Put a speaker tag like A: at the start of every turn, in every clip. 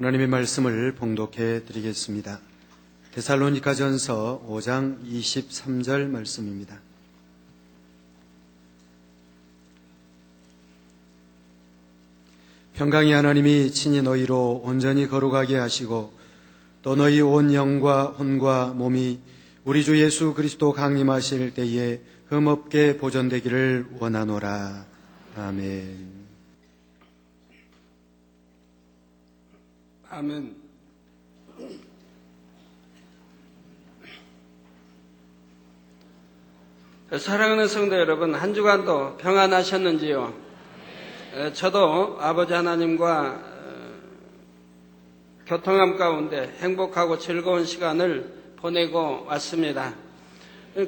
A: 하나님의 말씀을 봉독해 드리겠습니다. 데살로니가전서 5장 23절 말씀입니다. 평강의 하나님이 친히 너희로 온전히 거룩하게 하시고 또 너희 온 영과 혼과 몸이 우리 주 예수 그리스도 강림하실 때에 흠없게 보존되기를 원하노라. 아멘.
B: 아멘. 사랑하는 성도 여러분, 한 주간도 평안하셨는지요? 저도 아버지 하나님과 교통함 가운데 행복하고 즐거운 시간을 보내고 왔습니다.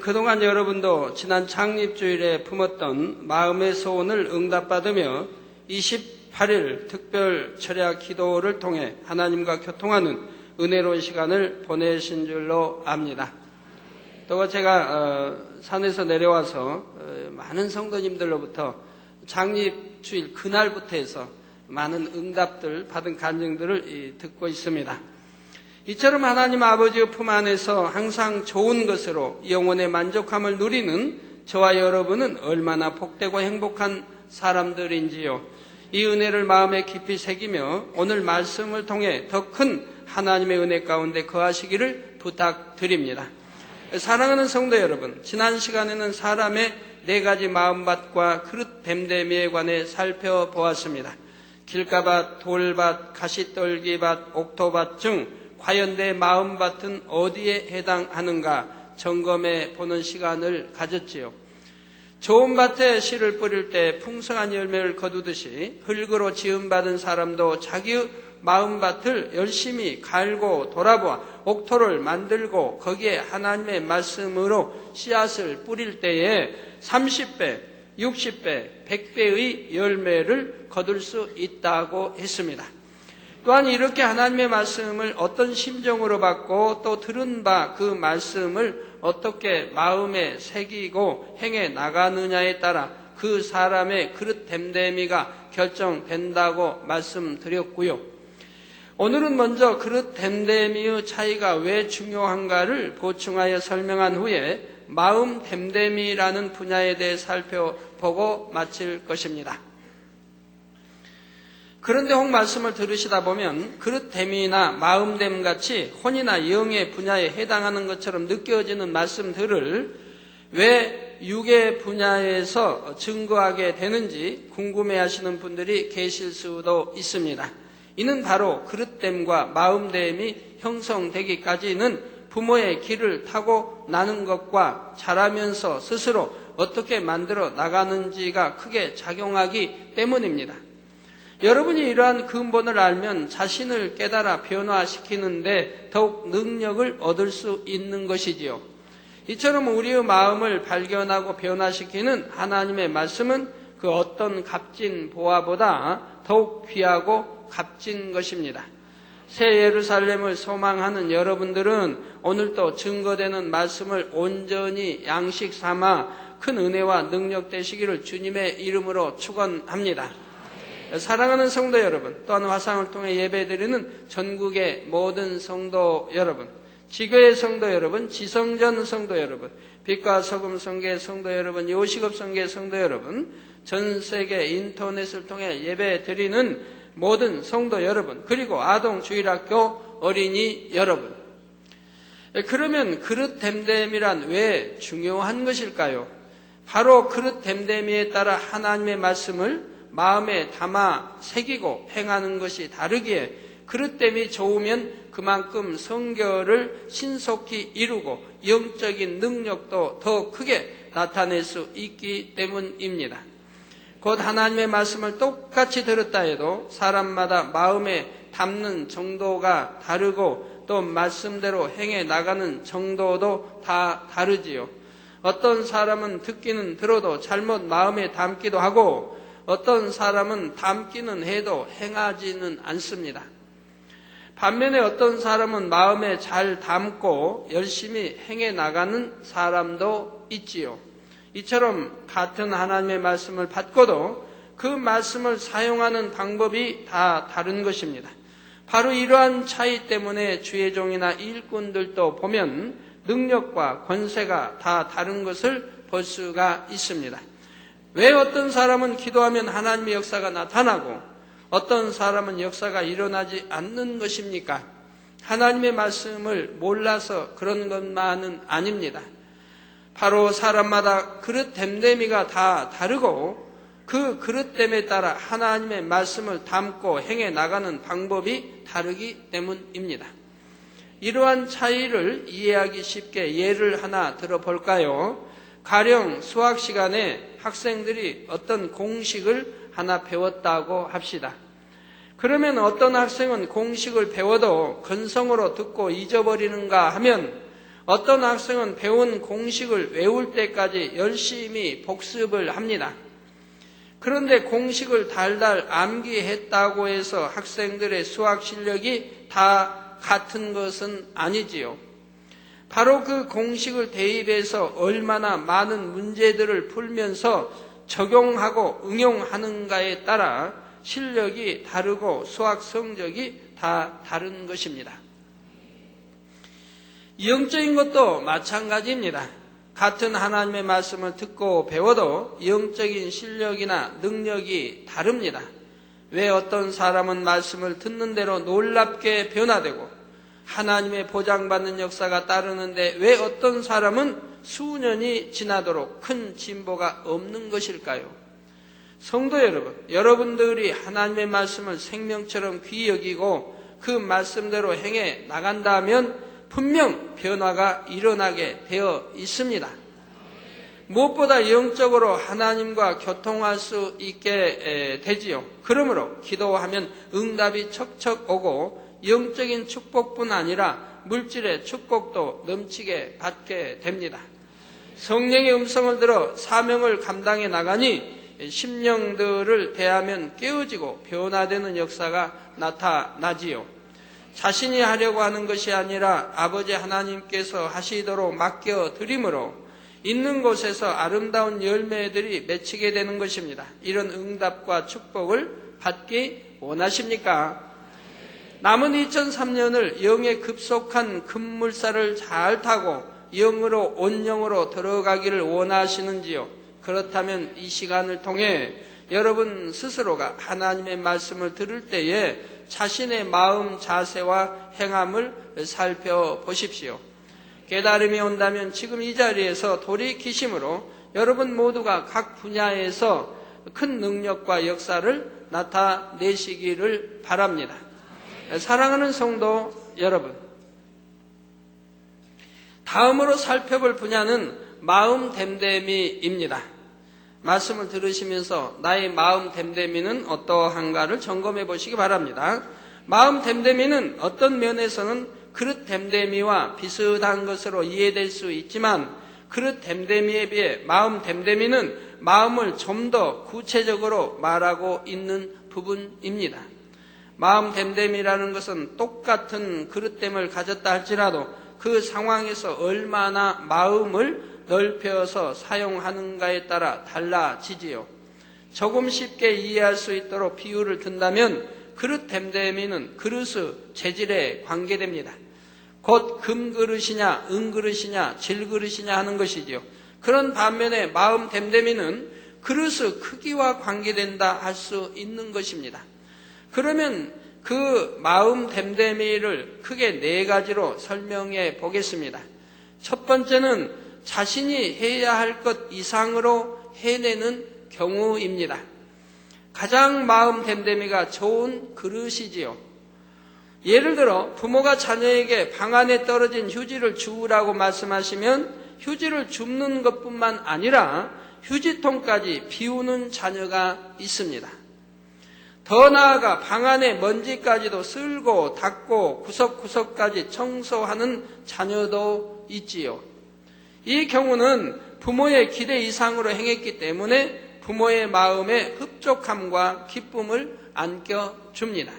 B: 그동안 여러분도 지난 창립주일에 품었던 마음의 소원을 응답받으며 28일 특별 철야 기도를 통해 하나님과 교통하는 은혜로운 시간을 보내신 줄로 압니다. 또 제가 산에서 내려와서 많은 성도님들로부터 창립주일 그날부터 해서 많은 응답들 받은 간증들을 듣고 있습니다. 이처럼 하나님 아버지의 품 안에서 항상 좋은 것으로 영혼의 만족함을 누리는 저와 여러분은 얼마나 복되고 행복한 사람들인지요. 이 은혜를 마음에 깊이 새기며 오늘 말씀을 통해 더 큰 하나님의 은혜 가운데 거하시기를 부탁드립니다. 사랑하는 성도 여러분, 지난 시간에는 사람의 4가지 마음밭과 그릇 댐댐이에 관해 살펴보았습니다. 길가밭, 돌밭, 가시떨기밭, 옥토밭 중 과연 내 마음밭은 어디에 해당하는가 점검해 보는 시간을 가졌지요. 좋은 밭에 씨를 뿌릴 때 풍성한 열매를 거두듯이 흙으로 지음받은 사람도 자기의 마음밭을 열심히 갈고 돌아보아 옥토를 만들고 거기에 하나님의 말씀으로 씨앗을 뿌릴 때에 30배, 60배, 100배의 열매를 거둘 수 있다고 했습니다. 또한 이렇게 하나님의 말씀을 어떤 심정으로 받고 또 들은 바 그 말씀을 어떻게 마음에 새기고 행해 나가느냐에 따라 그 사람의 그릇 댐댐이가 결정된다고 말씀드렸고요. 오늘은 먼저 그릇 댐댐이의 차이가 왜 중요한가를 보충하여 설명한 후에 마음 댐댐이라는 분야에 대해 살펴보고 마칠 것입니다. 그런데 혹 말씀을 들으시다 보면 그릇댐이나 마음댐 같이 혼이나 영의 분야에 해당하는 것처럼 느껴지는 말씀들을 왜 육의 분야에서 증거하게 되는지 궁금해하시는 분들이 계실 수도 있습니다. 이는 바로 그릇댐과 마음댐이 형성되기까지는 부모의 길을 타고 나는 것과 자라면서 스스로 어떻게 만들어 나가는지가 크게 작용하기 때문입니다. 여러분이 이러한 근본을 알면 자신을 깨달아 변화시키는데 더욱 능력을 얻을 수 있는 것이지요. 이처럼 우리의 마음을 발견하고 변화시키는 하나님의 말씀은 그 어떤 값진 보화보다 더욱 귀하고 값진 것입니다. 새 예루살렘을 소망하는 여러분들은 오늘도 증거되는 말씀을 온전히 양식 삼아 큰 은혜와 능력 되시기를 주님의 이름으로 축원합니다. 사랑하는 성도 여러분, 또한 화상을 통해 예배드리는 전국의 모든 성도 여러분, 지교의 성도 여러분, 지성전 성도 여러분, 빛과 소금 성계 성도 여러분, 요식업 성계 성도 여러분, 전 세계 인터넷을 통해 예배드리는 모든 성도 여러분, 그리고 아동 주일학교 어린이 여러분. 그러면 그릇 댐댐이란 왜 중요한 것일까요? 바로 그릇 댐댐이에 따라 하나님의 말씀을 마음에 담아 새기고 행하는 것이 다르기에 그릇됨이 좋으면 그만큼 성결을 신속히 이루고 영적인 능력도 더 크게 나타낼 수 있기 때문입니다. 곧 하나님의 말씀을 똑같이 들었다 해도 사람마다 마음에 담는 정도가 다르고 또 말씀대로 행해 나가는 정도도 다 다르지요. 어떤 사람은 듣기는 들어도 잘못 마음에 담기도 하고 어떤 사람은 담기는 해도 행하지는 않습니다. 반면에 어떤 사람은 마음에 잘 담고 열심히 행해 나가는 사람도 있지요. 이처럼 같은 하나님의 말씀을 받고도 그 말씀을 사용하는 방법이 다 다른 것입니다. 바로 이러한 차이 때문에 주의 종이나 일꾼들도 보면 능력과 권세가 다 다른 것을 볼 수가 있습니다. 왜 어떤 사람은 기도하면 하나님의 역사가 나타나고 어떤 사람은 역사가 일어나지 않는 것입니까? 하나님의 말씀을 몰라서 그런 것만은 아닙니다. 바로 사람마다 그릇 됨됨이가 다 다르고 그 그릇됨에 따라 하나님의 말씀을 담고 행해 나가는 방법이 다르기 때문입니다. 이러한 차이를 이해하기 쉽게 예를 하나 들어볼까요? 가령 수학 시간에 학생들이 어떤 공식을 하나 배웠다고 합시다. 그러면 어떤 학생은 공식을 배워도 건성으로 듣고 잊어버리는가 하면 어떤 학생은 배운 공식을 외울 때까지 열심히 복습을 합니다. 그런데 공식을 달달 암기했다고 해서 학생들의 수학 실력이 다 같은 것은 아니지요. 바로 그 공식을 대입해서 얼마나 많은 문제들을 풀면서 적용하고 응용하는가에 따라 실력이 다르고 수학 성적이 다 다른 것입니다. 영적인 것도 마찬가지입니다. 같은 하나님의 말씀을 듣고 배워도 영적인 실력이나 능력이 다릅니다. 왜 어떤 사람은 말씀을 듣는 대로 놀랍게 변화되고 하나님의 보장받는 역사가 따르는데 왜 어떤 사람은 수년이 지나도록 큰 진보가 없는 것일까요? 성도 여러분, 여러분들이 하나님의 말씀을 생명처럼 귀히 여기고 그 말씀대로 행해 나간다면 분명 변화가 일어나게 되어 있습니다. 무엇보다 영적으로 하나님과 교통할 수 있게 되지요. 그러므로 기도하면 응답이 척척 오고 영적인 축복뿐 아니라 물질의 축복도 넘치게 받게 됩니다. 성령의 음성을 들어 사명을 감당해 나가니 심령들을 대하면 깨어지고 변화되는 역사가 나타나지요. 자신이 하려고 하는 것이 아니라 아버지 하나님께서 하시도록 맡겨드림으로 있는 곳에서 아름다운 열매들이 맺히게 되는 것입니다. 이런 응답과 축복을 받기 원하십니까? 남은 2003년을 영에 급속한 급물살을 잘 타고 영으로 온영으로 들어가기를 원하시는지요? 그렇다면 이 시간을 통해 여러분 스스로가 하나님의 말씀을 들을 때에 자신의 마음 자세와 행함을 살펴보십시오. 깨달음이 온다면 지금 이 자리에서 돌이키심으로 여러분 모두가 각 분야에서 큰 능력과 역사를 나타내시기를 바랍니다. 사랑하는 성도 여러분, 다음으로 살펴볼 분야는 마음 됨됨이입니다. 말씀을 들으시면서 나의 마음 됨됨이는 어떠한가를 점검해 보시기 바랍니다. 마음 됨됨이는 어떤 면에서는 그릇 됨됨이와 비슷한 것으로 이해될 수 있지만 그릇 됨됨이에 비해 마음 됨됨이는 마음을 좀 더 구체적으로 말하고 있는 부분입니다. 마음 됨됨이라는 것은 똑같은 그릇됨을 가졌다 할지라도 그 상황에서 얼마나 마음을 넓혀서 사용하는가에 따라 달라지지요. 조금 쉽게 이해할 수 있도록 비유를 든다면 그릇 됨됨이는 그릇의 재질에 관계됩니다. 곧 금그릇이냐 은그릇이냐 질그릇이냐 하는 것이지요. 그런 반면에 마음 됨됨이는 그릇의 크기와 관계된다 할 수 있는 것입니다. 그러면 그 마음 됨됨이를 크게 4가지로 설명해 보겠습니다. 첫 번째는 자신이 해야 할 것 이상으로 해내는 경우입니다. 가장 마음 됨됨이가 좋은 그릇이지요. 예를 들어 부모가 자녀에게 방 안에 떨어진 휴지를 주우라고 말씀하시면 휴지를 줍는 것뿐만 아니라 휴지통까지 비우는 자녀가 있습니다. 더 나아가 방 안에 먼지까지도 쓸고 닦고 구석구석까지 청소하는 자녀도 있지요. 이 경우는 부모의 기대 이상으로 행했기 때문에 부모의 마음에 흡족함과 기쁨을 안겨줍니다.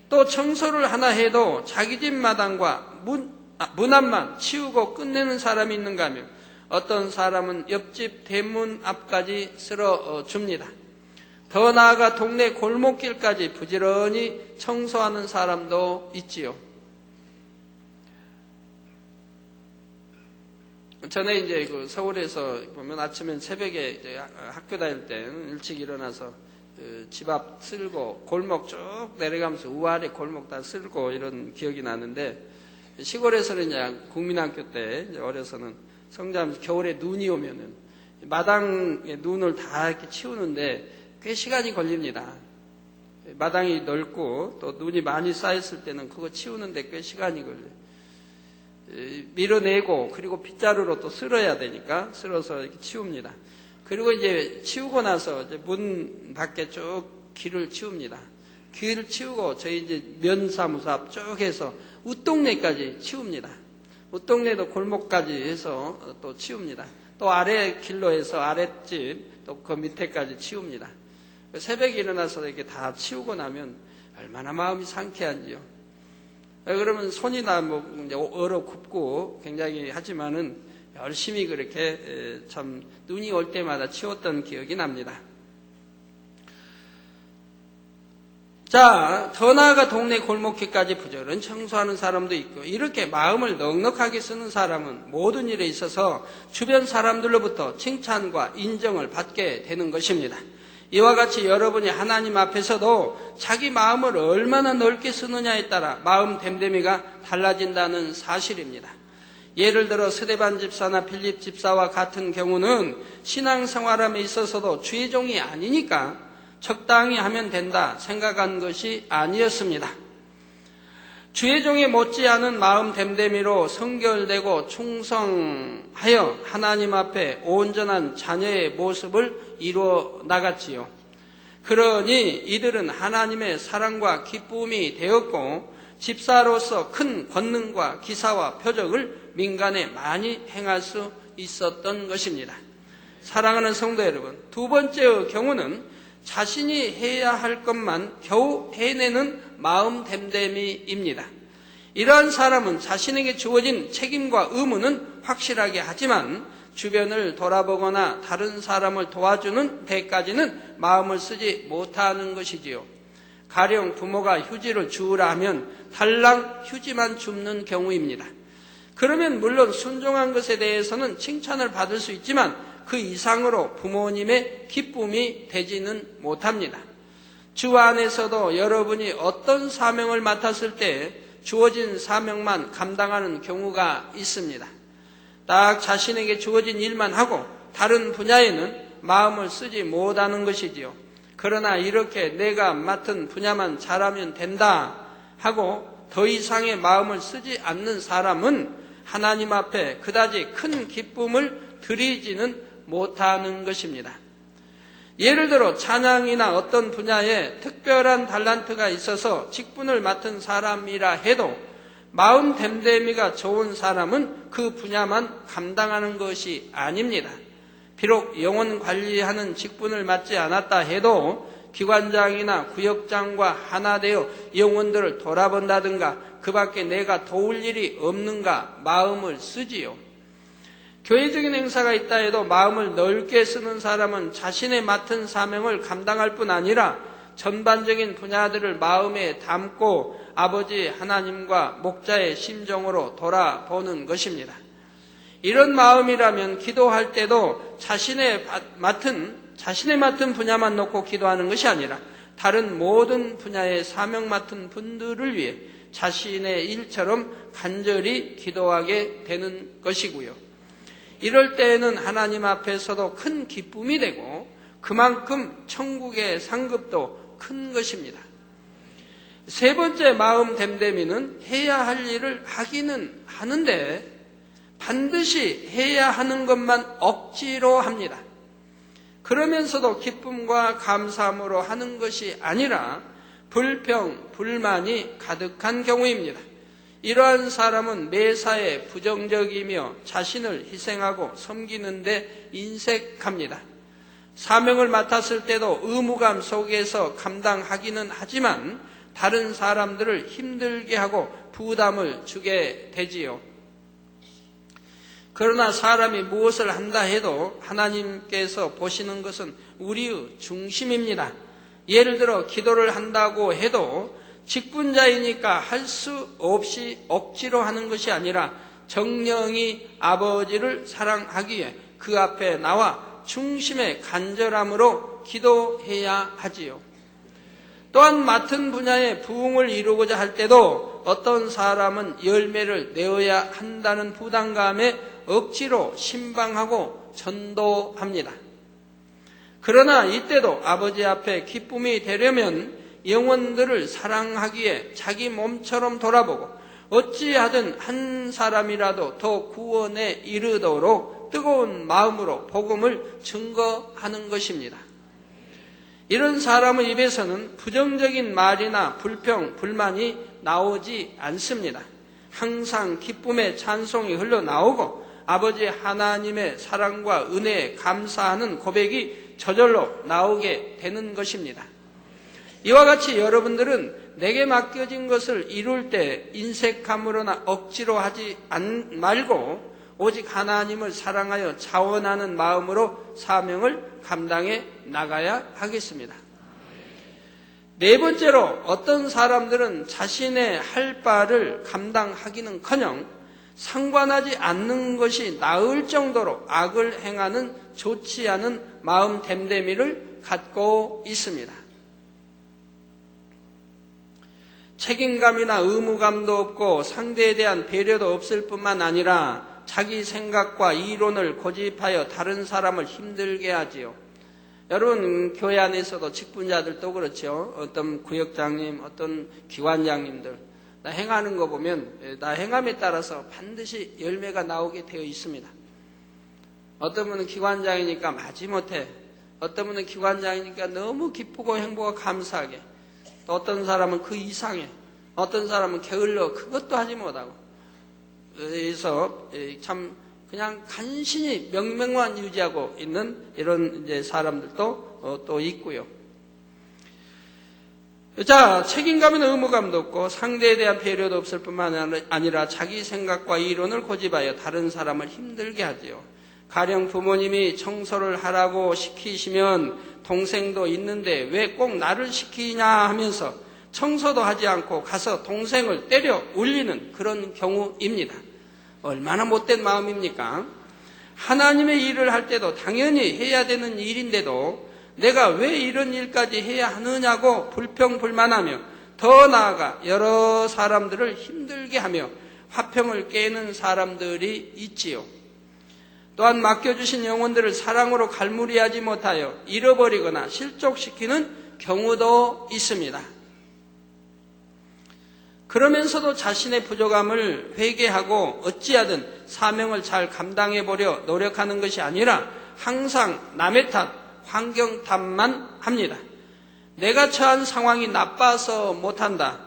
B: 또 청소를 하나 해도 자기 집 마당과 문 앞만 치우고 끝내는 사람이 있는가 하면 어떤 사람은 옆집 대문 앞까지 쓸어줍니다. 더 나아가 동네 골목길까지 부지런히 청소하는 사람도 있지요. 전에 이제 그 서울에서 보면 아침엔 새벽에 이제 학교 다닐 때 일찍 일어나서 집 앞 쓸고 골목 쭉 내려가면서 우아래 골목 다 쓸고 이런 기억이 나는데, 시골에서는 이제 국민학교 때 이제 어려서는 성장하면서 겨울에 눈이 오면은 마당에 눈을 다 이렇게 치우는데 꽤 시간이 걸립니다. 마당이 넓고 또 눈이 많이 쌓였을 때는 그거 치우는데 꽤 시간이 걸려요. 밀어내고 그리고 빗자루로 또 쓸어야 되니까 쓸어서 이렇게 치웁니다. 그리고 이제 치우고 나서 이제 문 밖에 쭉 길을 치웁니다. 길을 치우고 저희 이제 면사무소 앞 쭉 해서 웃동네까지 치웁니다. 웃동네도 골목까지 해서 또 치웁니다. 또 아래 길로 해서 아랫집 또 그 밑에까지 치웁니다. 새벽에 일어나서 이렇게 다 치우고 나면 얼마나 마음이 상쾌한지요. 그러면 손이나 뭐 얼어 굽고 굉장히 하지만은 열심히 그렇게 참 눈이 올 때마다 치웠던 기억이 납니다. 자, 더 나아가 동네 골목길까지 부지런히 청소하는 사람도 있고, 이렇게 마음을 넉넉하게 쓰는 사람은 모든 일에 있어서 주변 사람들로부터 칭찬과 인정을 받게 되는 것입니다. 이와 같이 여러분이 하나님 앞에서도 자기 마음을 얼마나 넓게 쓰느냐에 따라 마음 됨됨이가 달라진다는 사실입니다. 예를 들어 스데반 집사나 빌립 집사와 같은 경우는 신앙생활함에 있어서도 주의 종이 아니니까 적당히 하면 된다 생각한 것이 아니었습니다. 주의 종에 못지않은 마음 됨됨이로 성결되고 충성하여 하나님 앞에 온전한 자녀의 모습을 이루어 나갔지요. 그러니 이들은 하나님의 사랑과 기쁨이 되었고, 집사로서 큰 권능과 기사와 표적을 민간에 많이 행할 수 있었던 것입니다. 사랑하는 성도 여러분, 두 번째의 경우는 자신이 해야 할 것만 겨우 해내는 마음 됨됨이입니다. 이러한 사람은 자신에게 주어진 책임과 의무는 확실하게 하지만 주변을 돌아보거나 다른 사람을 도와주는 데까지는 마음을 쓰지 못하는 것이지요. 가령 부모가 휴지를 주우라 하면 달랑 휴지만 줍는 경우입니다. 그러면 물론 순종한 것에 대해서는 칭찬을 받을 수 있지만 그 이상으로 부모님의 기쁨이 되지는 못합니다. 주 안에서도 여러분이 어떤 사명을 맡았을 때 주어진 사명만 감당하는 경우가 있습니다. 딱 자신에게 주어진 일만 하고 다른 분야에는 마음을 쓰지 못하는 것이지요. 그러나 이렇게 내가 맡은 분야만 잘하면 된다 하고 더 이상의 마음을 쓰지 않는 사람은 하나님 앞에 그다지 큰 기쁨을 드리지는 못하는 것입니다. 예를 들어 찬양이나 어떤 분야에 특별한 달란트가 있어서 직분을 맡은 사람이라 해도 마음 됨됨이가 좋은 사람은 그 분야만 감당하는 것이 아닙니다. 비록 영혼 관리하는 직분을 맡지 않았다 해도 기관장이나 구역장과 하나 되어 영혼들을 돌아본다든가 그 밖에 내가 도울 일이 없는가 마음을 쓰지요. 교회적인 행사가 있다 해도 마음을 넓게 쓰는 사람은 자신의 맡은 사명을 감당할 뿐 아니라 전반적인 분야들을 마음에 담고 아버지 하나님과 목자의 심정으로 돌아보는 것입니다. 이런 마음이라면 기도할 때도 자신의 맡은 분야만 놓고 기도하는 것이 아니라 다른 모든 분야의 사명 맡은 분들을 위해 자신의 일처럼 간절히 기도하게 되는 것이고요. 이럴 때에는 하나님 앞에서도 큰 기쁨이 되고 그만큼 천국의 상급도 큰 것입니다. 세 번째 마음 됨됨이는 해야 할 일을 하기는 하는데 반드시 해야 하는 것만 억지로 합니다. 그러면서도 기쁨과 감사함으로 하는 것이 아니라 불평, 불만이 가득한 경우입니다. 이러한 사람은 매사에 부정적이며 자신을 희생하고 섬기는 데 인색합니다. 사명을 맡았을 때도 의무감 속에서 감당하기는 하지만 다른 사람들을 힘들게 하고 부담을 주게 되지요. 그러나 사람이 무엇을 한다 해도 하나님께서 보시는 것은 우리의 중심입니다. 예를 들어 기도를 한다고 해도 직분자이니까 할 수 없이 억지로 하는 것이 아니라 정령이 아버지를 사랑하기에 그 앞에 나와 중심의 간절함으로 기도해야 하지요. 또한 맡은 분야의 부흥을 이루고자 할 때도 어떤 사람은 열매를 내어야 한다는 부담감에 억지로 신방하고 전도합니다. 그러나 이때도 아버지 앞에 기쁨이 되려면 영혼들을 사랑하기에 자기 몸처럼 돌아보고 어찌하든 한 사람이라도 더 구원에 이르도록 뜨거운 마음으로 복음을 증거하는 것입니다. 이런 사람의 입에서는 부정적인 말이나 불평, 불만이 나오지 않습니다. 항상 기쁨의 찬송이 흘러나오고 아버지 하나님의 사랑과 은혜에 감사하는 고백이 저절로 나오게 되는 것입니다. 이와 같이 여러분들은 내게 맡겨진 것을 이룰 때 인색함으로나 억지로 하지 말고 오직 하나님을 사랑하여 자원하는 마음으로 사명을 감당해 나가야 하겠습니다. 네 번째로 어떤 사람들은 자신의 할 바를 감당하기는커녕 상관하지 않는 것이 나을 정도로 악을 행하는 좋지 않은 마음 됨됨이를 갖고 있습니다. 책임감이나 의무감도 없고 상대에 대한 배려도 없을 뿐만 아니라 자기 생각과 이론을 고집하여 다른 사람을 힘들게 하지요. 여러분 교회 안에서도 직분자들도 그렇죠. 어떤 구역장님, 어떤 기관장님들 나 행하는 거 보면 나 행함에 따라서 반드시 열매가 나오게 되어 있습니다. 어떤 분은 기관장이니까 마지못해, 어떤 분은 기관장이니까 너무 기쁘고 행복하고 감사하게, 또 어떤 사람은 그 이상에, 어떤 사람은 게을러 그것도 하지 못하고, 그래서 참 그냥 간신히 명명만 유지하고 있는 이런 이제 사람들도 또 있고요. 자, 책임감이나 의무감도 없고 상대에 대한 배려도 없을 뿐만 아니라 자기 생각과 이론을 고집하여 다른 사람을 힘들게 하지요. 가령 부모님이 청소를 하라고 시키시면 동생도 있는데 왜 꼭 나를 시키냐 하면서 청소도 하지 않고 가서 동생을 때려 울리는 그런 경우입니다. 얼마나 못된 마음입니까? 하나님의 일을 할 때도 당연히 해야 되는 일인데도 내가 왜 이런 일까지 해야 하느냐고 불평불만하며 더 나아가 여러 사람들을 힘들게 하며 화평을 깨는 사람들이 있지요. 또한 맡겨주신 영혼들을 사랑으로 갈무리하지 못하여 잃어버리거나 실족시키는 경우도 있습니다. 그러면서도 자신의 부족함을 회개하고 어찌하든 사명을 잘 감당해보려 노력하는 것이 아니라 항상 남의 탓, 환경 탓만 합니다. 내가 처한 상황이 나빠서 못한다.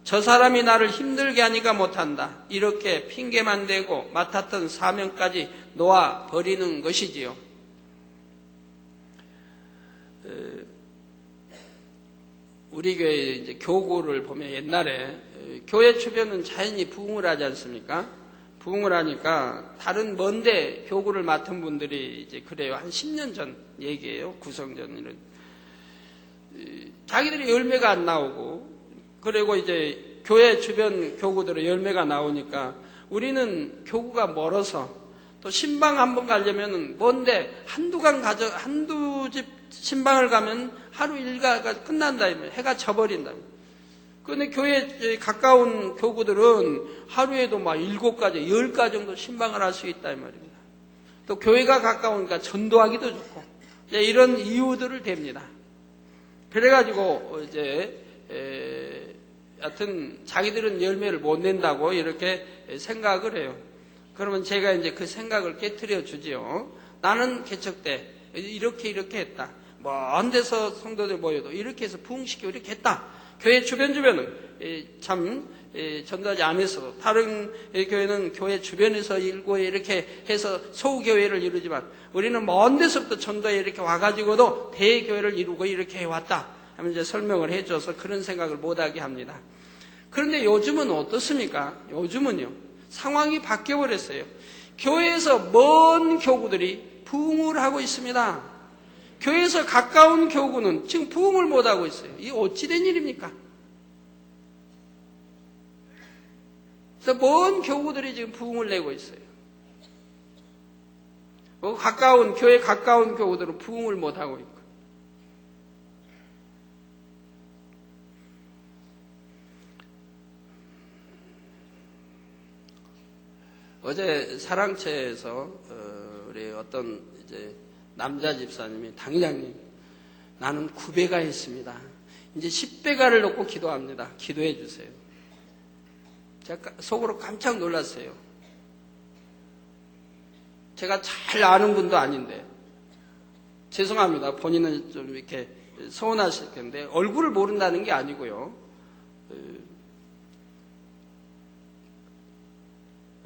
B: 저 사람이 나를 힘들게 하니까 못한다. 이렇게 핑계만 대고 맡았던 사명까지 놓아버리는 것이지요. 우리 교회 이제 교구를 보면 옛날에 교회 주변은 자연히 부흥을 하지 않습니까? 부흥을 하니까 다른 먼데 교구를 맡은 분들이 이제 그래요. 한 10년 전 얘기예요. 구성전 이런. 자기들이 열매가 안 나오고, 그리고 이제 교회 주변 교구들은 열매가 나오니까 우리는 교구가 멀어서 또 신방 한번 가려면 먼데 한두 집 신방을 가면 하루 일과가 끝난다, 해가 져버린다. 그런데 교회에 가까운 교구들은 하루에도 막 7가지, 10가지 정도 신방을 할 수 있다 이 말입니다. 또 교회가 가까우니까 전도하기도 좋고 이런 이유들을 댑니다. 그래가지고 하여튼 자기들은 열매를 못 낸다고 이렇게 생각을 해요. 그러면 제가 이제 그 생각을 깨트려 주지요. 나는 개척 때 이렇게 했다. 먼 데서 성도들 모여도 이렇게 해서 부흥시키고 이렇게 했다. 교회 주변은 참 전도하지 않아서도 다른 교회는 교회 주변에서 일고 이렇게 해서 소교회를 이루지만 우리는 먼 데서부터 전도에 이렇게 와가지고도 대교회를 이루고 이렇게 해왔다 하면 이제 설명을 해줘서 그런 생각을 못하게 합니다. 그런데 요즘은 어떻습니까? 요즘은요 상황이 바뀌어버렸어요. 교회에서 먼 교구들이 부흥을 하고 있습니다. 교회에서 가까운 교구는 지금 부흥을 못하고 있어요. 이게 어찌된 일입니까? 그래서 먼 교구들이 지금 부흥을 내고 있어요. 교회 가까운 교구들은 부흥을 못하고 있고. 어제 사랑채에서 우리 어떤 이제 남자 집사님이 당장님 나는 9배가 했습니다. 이제 10배가를 놓고 기도합니다. 기도해 주세요. 제가 속으로 깜짝 놀랐어요. 제가 잘 아는 분도 아닌데 죄송합니다. 본인은 좀 이렇게 서운하실 텐데 얼굴을 모른다는 게 아니고요.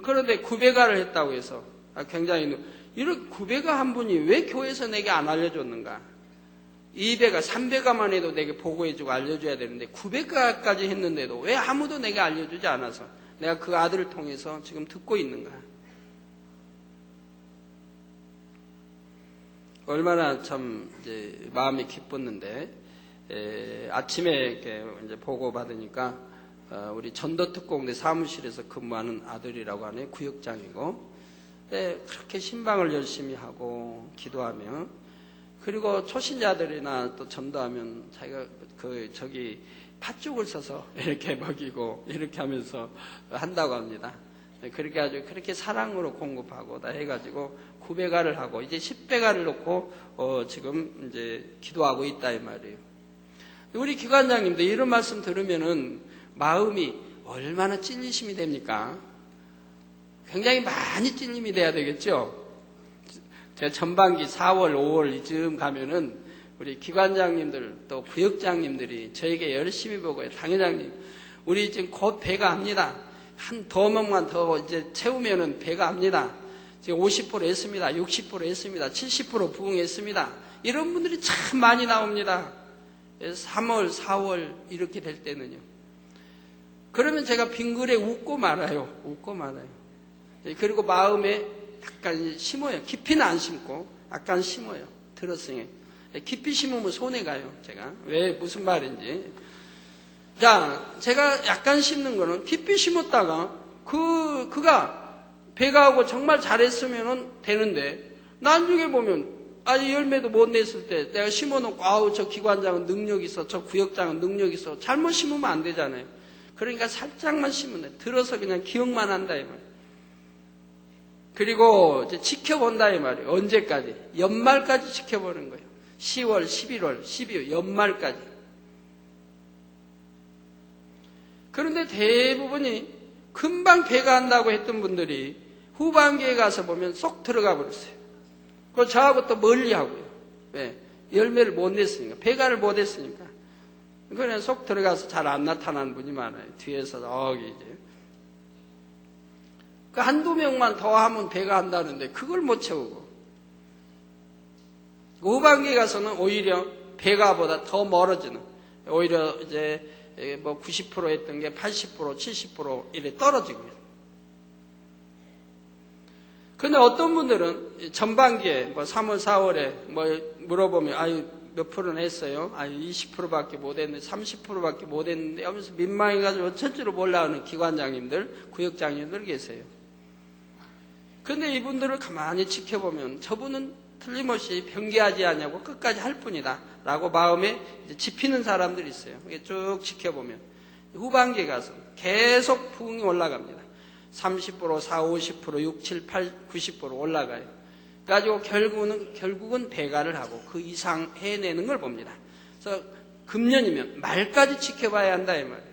B: 그런데 9배가를 했다고 해서 굉장히 이런 9배가 한 분이 왜 교회에서 내게 안 알려줬는가? 2배가 3배가만 해도 내게 보고해주고 알려줘야 되는데 9배가까지 했는데도 왜 아무도 내게 알려주지 않아서 내가 그 아들을 통해서 지금 듣고 있는가? 얼마나 참 이제 마음이 기뻤는데 아침에 이렇게 이제 보고 받으니까 우리 전도특공대 사무실에서 근무하는 아들이라고 하네. 구역장이고 그렇게 신방을 열심히 하고 기도하며 그리고 초신자들이나 또 전도하면 자기가 저기 팥죽을 써서 이렇게 먹이고 이렇게 하면서 한다고 합니다. 그렇게 아주 그렇게 사랑으로 공급하고 다 해가지고 9배가를 하고 이제 10배가를 놓고 지금 이제 기도하고 있다 이 말이에요. 우리 기관장님도 이런 말씀 들으면은 마음이 얼마나 찔리심이 됩니까? 굉장히 많이 찔림이 돼야 되겠죠? 제가 전반기 4월, 5월 이쯤 가면은 우리 기관장님들 또 부역장님들이 저에게 열심히 보고요. 당회장님, 우리 지금 곧 배가 합니다. 한 더명만 더 이제 채우면은 배가 합니다. 지금 50% 했습니다. 60% 했습니다. 70% 부응했습니다. 이런 분들이 참 많이 나옵니다. 3월, 4월 이렇게 될 때는요. 그러면 제가 빙글에 웃고 말아요. 웃고 말아요. 그리고 마음에 약간 심어요. 깊이는 안 심고 약간 심어요. 들었으니. 깊이 심으면 손해 가요. 제가. 왜 무슨 말인지. 자, 제가 약간 심는 거는 깊이 심었다가 그가 배가 하고 정말 잘했으면 되는데 나중에 보면 아직 열매도 못 냈을 때 내가 심어놓고 아우 저 기관장은 능력이 있어. 저 구역장은 능력이 있어. 잘못 심으면 안 되잖아요. 그러니까 살짝만 심으면 돼. 들어서 그냥 기억만 한다 이 말이에요. 그리고 이제 지켜본다 이 말이에요. 언제까지? 연말까지 지켜보는 거예요. 10월, 11월, 12월 연말까지. 그런데 대부분이 금방 배가 한다고 했던 분들이 후반기에 가서 보면 쏙 들어가 버렸어요. 그리고 저하고 또 멀리 하고요. 왜? 열매를 못 냈으니까. 배가를 못 했으니까. 그냥 쏙 들어가서 잘 안 나타나는 분이 많아요. 뒤에서 저기 이제. 그 한두 명만 더 하면 배가 한다는데 그걸 못 채우고. 후반기에 가서는 오히려 배가보다 더 멀어지는. 오히려 이제 뭐 90% 했던 게 80%, 70% 이래 떨어지고요. 근데 어떤 분들은 전반기에 뭐 3월, 4월에 뭐 물어보면 아유 몇 프로는 했어요? 아유 20%밖에 못 했는데 30%밖에 못 했는데 하면서 민망해가지고 어쩔 몰라 하는 기관장님들, 구역장님들 계세요. 근데 이분들을 가만히 지켜보면 저분은 틀림없이 변개하지 않냐고 끝까지 할 뿐이다 라고 마음에 이제 집히는 사람들이 있어요. 이게 쭉 지켜보면 후반기에 가서 계속 부흥이 올라갑니다. 30%, 40, 50%, 6, 7, 8, 90% 올라가요. 그래가지고 결국은 배가를 하고 그 이상 해내는 걸 봅니다. 그래서 금년이면 말까지 지켜봐야 한다 이 말이에요.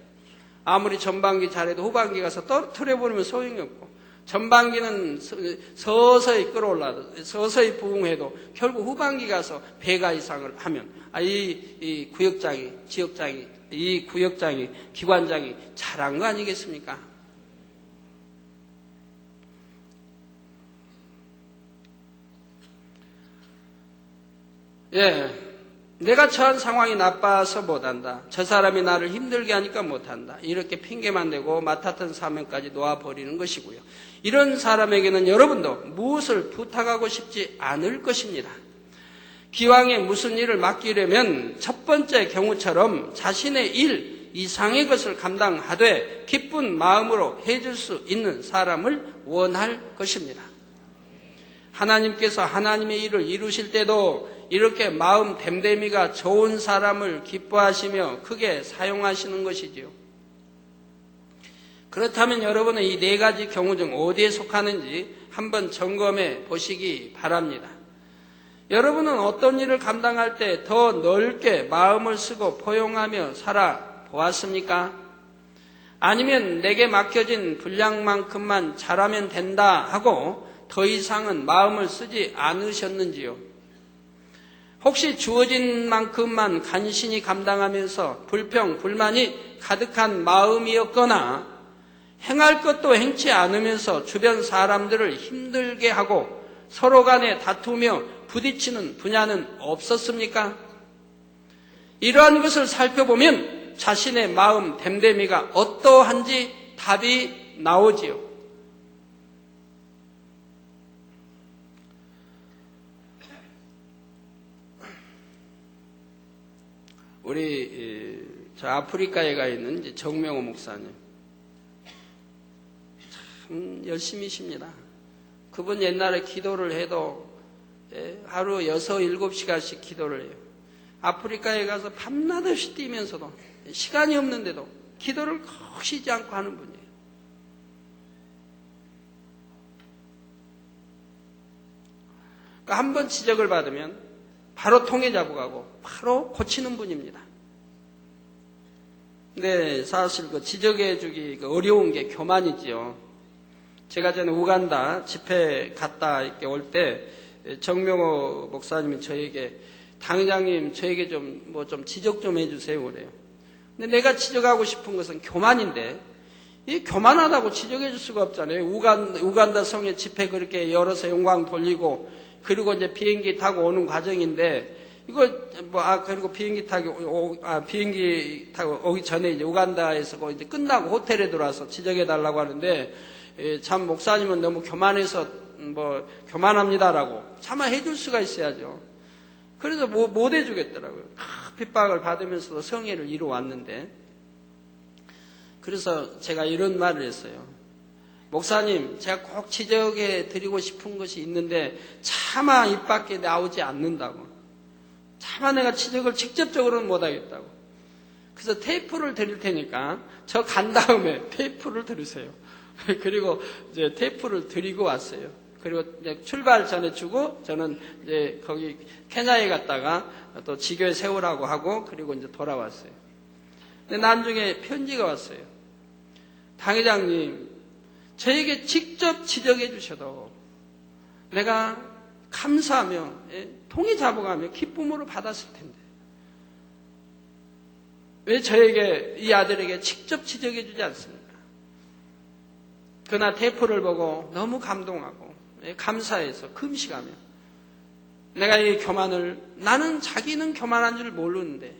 B: 아무리 전반기 잘해도 후반기 가서 떨어뜨려버리면 소용이 없고 전반기는 서서히 끌어올라도 서서히 부흥해도 결국 후반기 가서 배가 이상을 하면 이 구역장이 지역장이 이 구역장이 기관장이 잘한 거 아니겠습니까? 예, 내가 처한 상황이 나빠서 못한다. 저 사람이 나를 힘들게 하니까 못한다. 이렇게 핑계만 대고 맡았던 사명까지 놓아버리는 것이고요. 이런 사람에게는 여러분도 무엇을 부탁하고 싶지 않을 것입니다. 기왕에 무슨 일을 맡기려면 첫 번째 경우처럼 자신의 일 이상의 것을 감당하되 기쁜 마음으로 해줄 수 있는 사람을 원할 것입니다. 하나님께서 하나님의 일을 이루실 때도 이렇게 마음 됨됨이가 좋은 사람을 기뻐하시며 크게 사용하시는 것이지요. 그렇다면 여러분은 이 네 가지 경우 중 어디에 속하는지 한번 점검해 보시기 바랍니다. 여러분은 어떤 일을 감당할 때 더 넓게 마음을 쓰고 포용하며 살아보았습니까? 아니면 내게 맡겨진 분량만큼만 잘하면 된다 하고 더 이상은 마음을 쓰지 않으셨는지요? 혹시 주어진 만큼만 간신히 감당하면서 불평, 불만이 가득한 마음이었거나 행할 것도 행치 않으면서 주변 사람들을 힘들게 하고 서로 간에 다투며 부딪히는 분야는 없었습니까? 이러한 것을 살펴보면 자신의 마음 됨됨이가 어떠한지 답이 나오지요. 우리 저 아프리카에 가 있는 정명호 목사님 참 열심히십니다. 그분 옛날에 기도를 해도 하루 6, 7시간씩 기도를 해요. 아프리카에 가서 밤낮 없이 뛰면서도 시간이 없는데도 기도를 꼭 쉬지 않고 하는 분이에요. 그러니까 한번 지적을 받으면 바로 통해 잡아가고 바로 고치는 분입니다. 근데 사실 그 지적해 주기 어려운 게 교만이지요. 제가 전에 우간다 집회 갔다 이렇게 올 때 정명호 목사님이 저에게 당회장님 저에게 좀 지적 좀 해주세요 그래요. 근데 내가 지적하고 싶은 것은 교만인데 이 교만하다고 지적해 줄 수가 없잖아요. 우간다 성에 집회 그렇게 열어서 영광 돌리고 그리고 이제 비행기 타고 오는 과정인데 그리고 비행기 타고 오기 전에 이제 우간다에서 이제 끝나고 호텔에 들어와서 지적해 달라고 하는데 참 목사님은 너무 교만해서 교만합니다라고 차마 해줄 수가 있어야죠. 그래서 못 해주겠더라고요. 핍박을 받으면서도 성회를 이루어왔는데 그래서 제가 이런 말을 했어요. 목사님, 제가 꼭 지적해 드리고 싶은 것이 있는데 차마 입 밖에 나오지 않는다고. 차마 내가 지적을 직접적으로는 못하겠다고. 그래서 테이프를 드릴 테니까 저 간 다음에 테이프를 들으세요. 그리고 이제 테이프를 드리고 왔어요. 그리고 이제 출발 전에 주고 저는 이제 거기 케냐에 갔다가 또 지교에 세우라고 하고 그리고 이제 돌아왔어요. 근데 나중에 편지가 왔어요. 당회장님, 저에게 직접 지적해 주셔도 내가 감사하며 통이 잡아가며 기쁨으로 받았을 텐데 왜 저에게 이 아들에게 직접 지적해 주지 않습니까? 그러나 테이프를 보고 너무 감동하고 감사해서 금식하며 내가 이 교만을 나는 자기는 교만한 줄 모르는데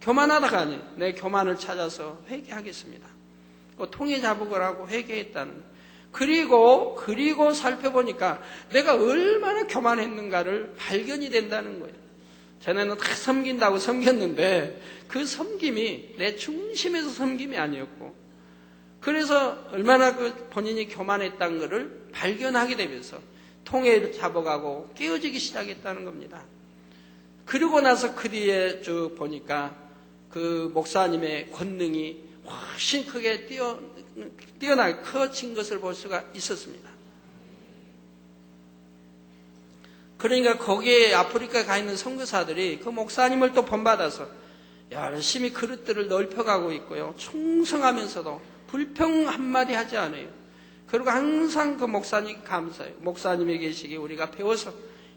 B: 교만하다가니 내 교만을 찾아서 회개하겠습니다. 통해 잡으라고 회개했다는 그리고 살펴보니까 내가 얼마나 교만했는가를 발견이 된다는 거예요. 전에는 다 섬긴다고 섬겼는데 그 섬김이 내 중심에서 섬김이 아니었고 그래서 얼마나 본인이 교만했다는 것을 발견하게 되면서 통해를 잡아가고 깨어지기 시작했다는 겁니다. 그리고 나서 그 뒤에 쭉 보니까 그 목사님의 권능이 훨씬 크게 뛰어나게 커진 것을 볼 수가 있었습니다. 그러니까 거기에 아프리카에 가 있는 선교사들이 그 목사님을 또 본받아서 열심히 그릇들을 넓혀가고 있고요. 충성하면서도 불평 한마디 하지 않아요. 그리고 항상 그 목사님 감사해요. 목사님이 계시기 우리가 배워서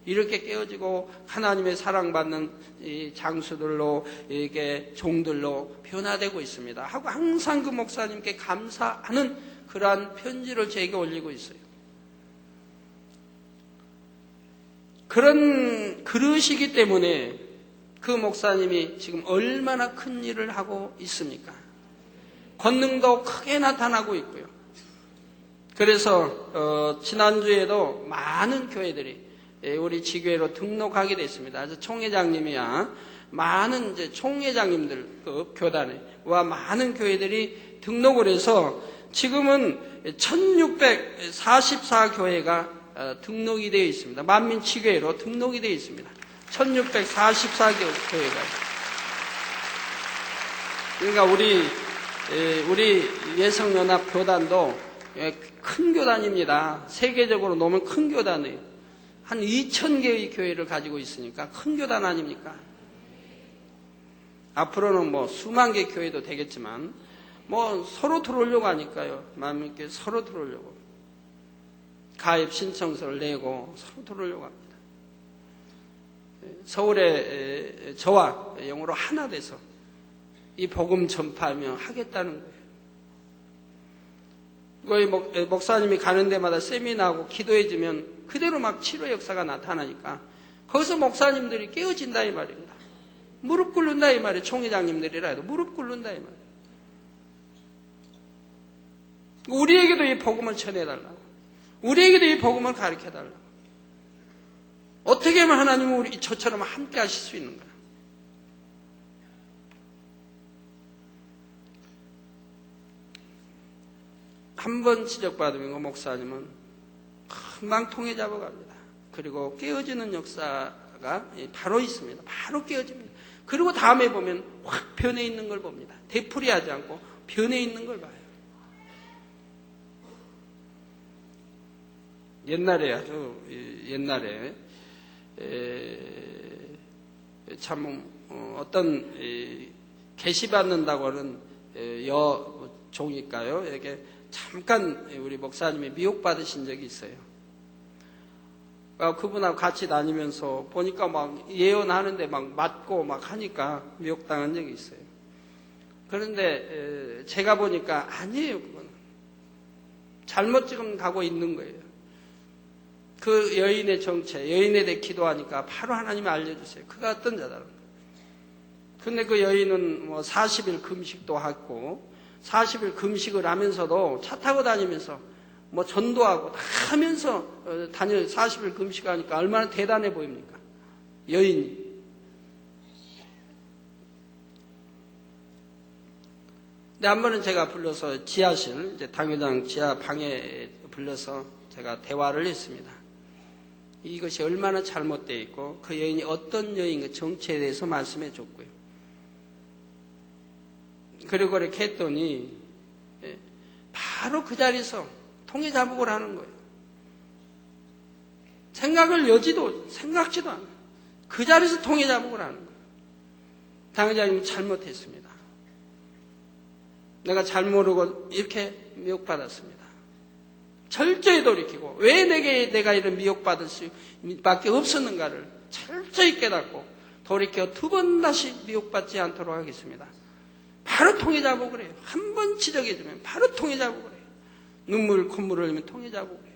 B: 이렇게 깨어지고 하나님의 사랑받는 이 장수들로 이게 종들로 변화되고 있습니다. 하고 항상 그 목사님께 감사하는 그러한 편지를 제게 올리고 있어요. 그런 그릇이기 때문에 그 목사님이 지금 얼마나 큰 일을 하고 있습니까? 권능도 크게 나타나고 있고요. 그래서 지난주에도 많은 교회들이 우리 지교회로 등록하게 됐습니다. 그래서 총회장님이야 많은 이제 총회장님들급 교단과 많은 교회들이 등록을 해서 지금은 1644교회가 등록이 되어 있습니다. 만민치교회로 등록이 되어 있습니다. 1644교회가. 그러니까 우리 예성연합 교단도 큰 교단입니다. 세계적으로 놓으면 큰 교단이에요. 한 2000개의 교회를 가지고 있으니까 큰 교단 아닙니까? 앞으로는 뭐 수만 개 교회도 되겠지만 뭐 서로 들어오려고 하니까요. 만민교회 서로 들어오려고 가입 신청서를 내고 서로 들어오려고 합니다. 서울에 저와 영으로 하나 돼서 이 복음 전파하며 하겠다는 거예요. 거의 목사님이 가는 데마다 세미나하고 기도해주면 그대로 막 치료 역사가 나타나니까 거기서 목사님들이 깨어진다 이 말입니다. 무릎 꿇는다 이 말이에요. 총회장님들이라 해도 무릎 꿇는다 이 말이에요. 우리에게도 이 복음을 전해달라고, 우리에게도 이 복음을 가르쳐달라고. 어떻게 하면 하나님은 우리 저처럼 함께 하실 수 있는가? 한 번 지적받으면 그 목사님은 금방 통해 잡아갑니다. 그리고 깨어지는 역사가 바로 있습니다. 바로 깨어집니다. 그리고 다음에 보면 확 변해 있는 걸 봅니다. 되풀이하지 않고 변해 있는 걸 봐요. 옛날에 아주 옛날에 참 어떤 계시받는다고 하는 여종일까요? 이렇게 잠깐 우리 목사님이 미혹받으신 적이 있어요. 그분하고 같이 다니면서 보니까 막 예언하는데 막 맞고 막 하니까 미혹당한 적이 있어요. 그런데 제가 보니까 아니에요. 그거는 잘못 지금 가고 있는 거예요. 그 여인의 정체, 여인에 대해 기도하니까 바로 하나님이 알려주세요. 그가 어떤 자다는 거예요. 근데 그 여인은 뭐 40일 금식도 하고 40일 금식을 하면서도 차 타고 다니면서 뭐 전도하고 다 하면서 40일 금식하니까 얼마나 대단해 보입니까? 여인이. 근데 한 번은 제가 불러서 지하실, 이제 당회장 지하 방에 불러서 제가 대화를 했습니다. 이것이 얼마나 잘못되어 있고 그 여인이 어떤 여인의 정체에 대해서 말씀해 줬고요. 그리고 이렇게 했더니 바로 그 자리에서 통해 자복을 하는 거예요. 생각지도 않아요. 그 자리에서 통해 자복을 하는 거예요. 당회장님이 잘못했습니다. 내가 잘 모르고 이렇게 미혹받았습니다. 철저히 돌이키고 왜 내가 이런 미혹받을 수밖에 없었는가를 철저히 깨닫고 돌이켜 두 번 다시 미혹받지 않도록 하겠습니다. 바로 통해 자복을 해요. 한 번 지적해주면 바로 통해 자복을 해요. 눈물, 콧물을 흘리면 통해 자복을 해요.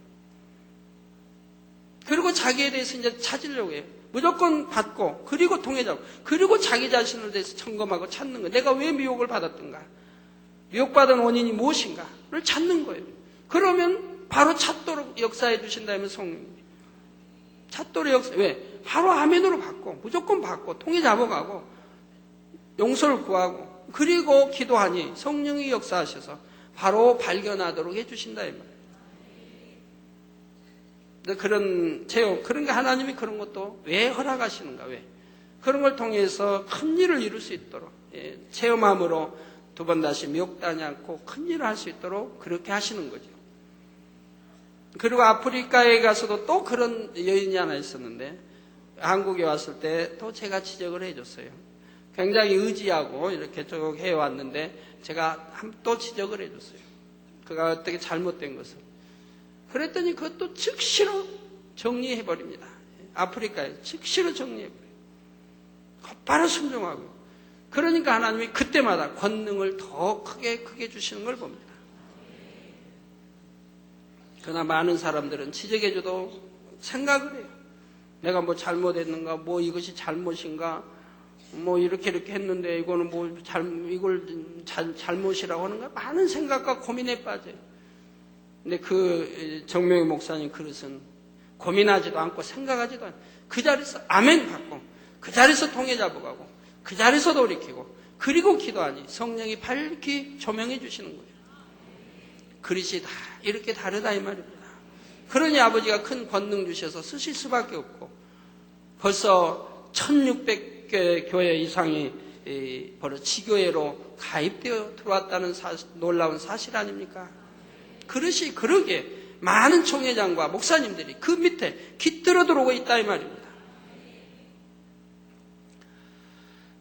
B: 그리고 자기에 대해서 이제 찾으려고 해요. 무조건 받고 그리고 통해 자복, 그리고 자기 자신을 대해서 점검하고 찾는 거예요. 내가 왜 미혹을 받았던가, 미혹받은 원인이 무엇인가를 찾는 거예요. 그러면 바로 찾도록 역사해 주신다면 성령님이 찾도록 역사. 왜? 바로 아멘으로 받고 무조건 받고 통해 자복하고 용서를 구하고 그리고 기도하니 성령이 역사하셔서 바로 발견하도록 해주신다 이 말이에요. 그런 게 하나님이 그런 것도 왜 허락하시는가? 왜? 그런 걸 통해서 큰 일을 이룰 수 있도록 체험함으로 두 번 다시 미혹당하지 않고 큰 일을 할 수 있도록 그렇게 하시는 거죠. 그리고 아프리카에 가서도 또 그런 여인이 하나 있었는데 한국에 왔을 때 또 제가 지적을 해줬어요. 굉장히 의지하고 이렇게 쭉 해왔는데 제가 또 지적을 해줬어요. 그가 어떻게 잘못된 것을. 그랬더니 그것도 즉시로 정리해버립니다. 아프리카에 즉시로 정리해버려요. 곧바로 순종하고. 그러니까 하나님이 그때마다 권능을 더 크게 주시는 걸 봅니다. 그러나 많은 사람들은 지적해줘도 생각을 해요. 내가 뭐 잘못했는가, 뭐 이것이 잘못인가, 뭐 이렇게 했는데 이거는 이걸 잘못이라고 하는가? 많은 생각과 고민에 빠져요. 근데 그 정명희 목사님 그릇은 고민하지도 않고 생각하지도 않고 그 자리에서 아멘 받고 그 자리에서 통해 잡아가고 그 자리에서 돌이키고 그리고 기도하니 성령이 밝히 조명해 주시는 거예요. 그릇이 다 이렇게 다르다 이 말입니다. 그러니 아버지가 큰 권능 주셔서 쓰실 수밖에 없고 벌써 1600개 교회 이상이 바로 지교회로 가입되어 들어왔다는 놀라운 사실 아닙니까? 그릇이 그러게 많은 총회장과 목사님들이 그 밑에 깃들어 들어오고 있다 이 말입니다.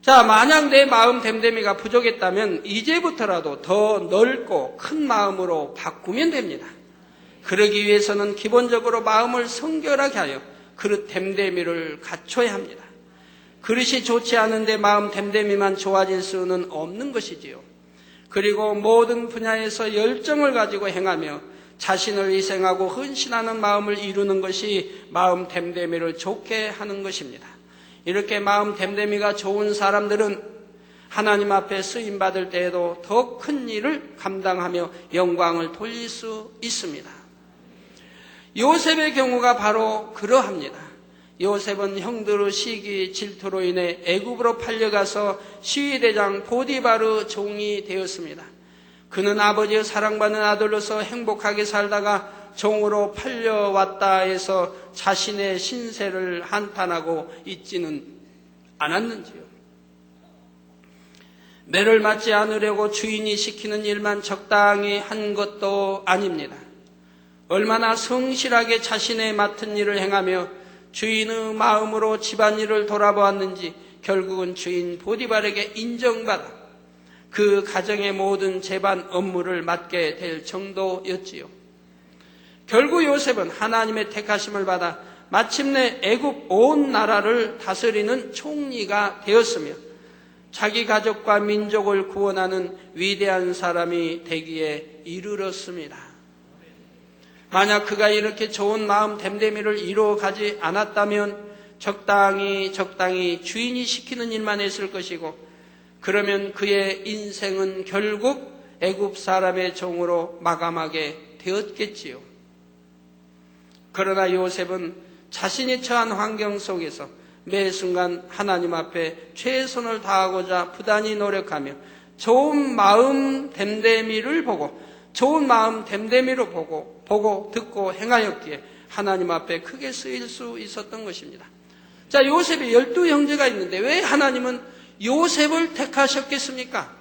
B: 자, 만약 내 마음 됨됨이가 부족했다면 이제부터라도 더 넓고 큰 마음으로 바꾸면 됩니다. 그러기 위해서는 기본적으로 마음을 성결하게 하여 그릇 됨됨이를 갖춰야 합니다. 그릇이 좋지 않은데 마음 됨됨이만 좋아질 수는 없는 것이지요. 그리고 모든 분야에서 열정을 가지고 행하며 자신을 희생하고 헌신하는 마음을 이루는 것이 마음 됨됨이를 좋게 하는 것입니다. 이렇게 마음 됨됨이가 좋은 사람들은 하나님 앞에 쓰임받을 때에도 더 큰 일을 감당하며 영광을 돌릴 수 있습니다. 요셉의 경우가 바로 그러합니다. 요셉은 형들의 시기 질투로 인해 애굽으로 팔려가서 시위대장 보디바르 종이 되었습니다. 그는 아버지의 사랑받는 아들로서 행복하게 살다가 종으로 팔려왔다 해서 자신의 신세를 한탄하고 있지는 않았는지요. 매를 맞지 않으려고 주인이 시키는 일만 적당히 한 것도 아닙니다. 얼마나 성실하게 자신의 맡은 일을 행하며 주인의 마음으로 집안일을 돌아보았는지 결국은 주인 보디발에게 인정받아 그 가정의 모든 재반 업무를 맡게 될 정도였지요. 결국 요셉은 하나님의 택하심을 받아 마침내 애굽 온 나라를 다스리는 총리가 되었으며 자기 가족과 민족을 구원하는 위대한 사람이 되기에 이르렀습니다. 만약 그가 이렇게 좋은 마음 됨됨이를 이루어가지 않았다면 적당히 주인이 시키는 일만 했을 것이고 그러면 그의 인생은 결국 애굽 사람의 종으로 마감하게 되었겠지요. 그러나 요셉은 자신이 처한 환경 속에서 매 순간 하나님 앞에 최선을 다하고자 부단히 노력하며 좋은 마음 됨됨이를 보고 듣고 행하였기에 하나님 앞에 크게 쓰일 수 있었던 것입니다. 자, 요셉이 12형제가 있는데 왜 하나님은 요셉을 택하셨겠습니까?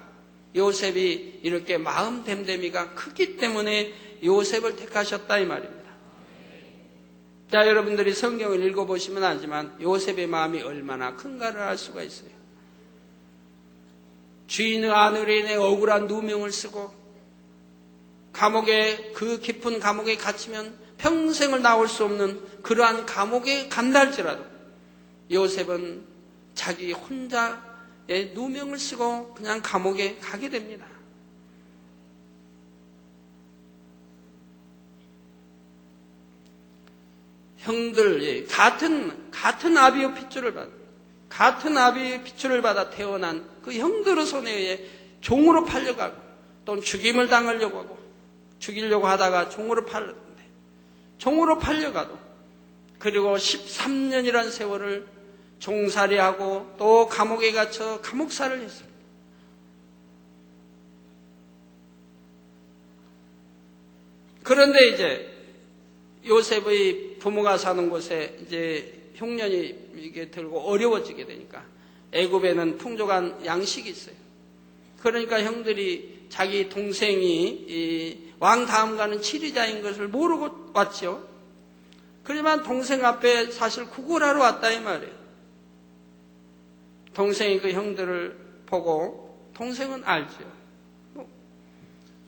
B: 요셉이 이렇게 마음 됨됨이가 크기 때문에 요셉을 택하셨다 이 말입니다. 자, 여러분들이 성경을 읽어보시면 알지만 요셉의 마음이 얼마나 큰가를 알 수가 있어요. 주인의 아내로 인해 억울한 누명을 쓰고 그 깊은 감옥에 갇히면 평생을 나올 수 없는 그러한 감옥에 간달지라도 요셉은 자기 혼자의 누명을 쓰고 그냥 감옥에 가게 됩니다. 형들, 같은 아비의 핏줄을 받아 태어난 그 형들의 손에 의해 종으로 팔려가고 또는 죽임을 당하려고 하고 죽이려고 하다가 종으로 팔려가도 그리고 13년이라는 세월을 종살이하고 또 감옥에 갇혀 감옥살을 했습니다. 그런데 이제 요셉의 부모가 사는 곳에 이제 흉년이 이게 들고 어려워지게 되니까 애굽에는 풍족한 양식이 있어요. 그러니까 형들이 자기 동생이 왕 다음 가는 치리자인 것을 모르고 왔죠. 그렇지만 동생 앞에 사실 구걸하러 왔다 이 말이에요. 동생이 그 형들을 보고 동생은 알죠.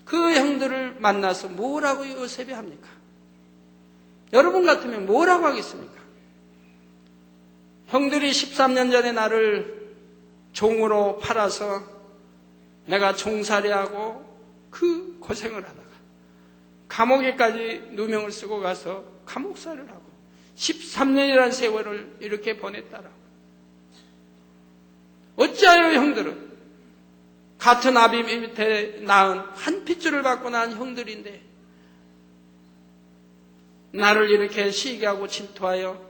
B: 그 형들을 만나서 뭐라고 요셉이 합니까? 여러분 같으면 뭐라고 하겠습니까? 형들이 13년 전에 나를 종으로 팔아서 내가 종살이하고 그 고생을 하다가 감옥에까지 누명을 쓰고 가서 감옥살이를 하고 13년이라는 세월을 이렇게 보냈다라고. 어찌하여 형들은 같은 아비 밑에 낳은 한 핏줄을 받고 낳은 형들인데 나를 이렇게 시기하고 질투하여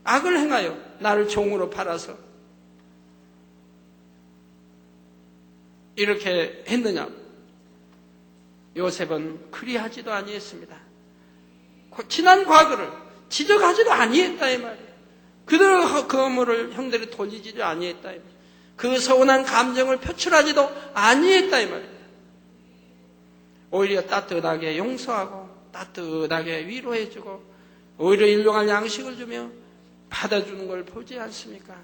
B: 악을 행하여 나를 종으로 팔아서 이렇게 했느냐? 요셉은 그리하지도 아니했습니다. 지난 과거를 지적하지도 아니했다 이 말이에요. 그들의 그 허물을 형들이 돌리지도 아니했다 이 말이에요. 그 서운한 감정을 표출하지도 아니했다 이 말이에요. 오히려 따뜻하게 용서하고 따뜻하게 위로해주고 오히려 일용할 양식을 주며 받아주는 걸 보지 않습니까?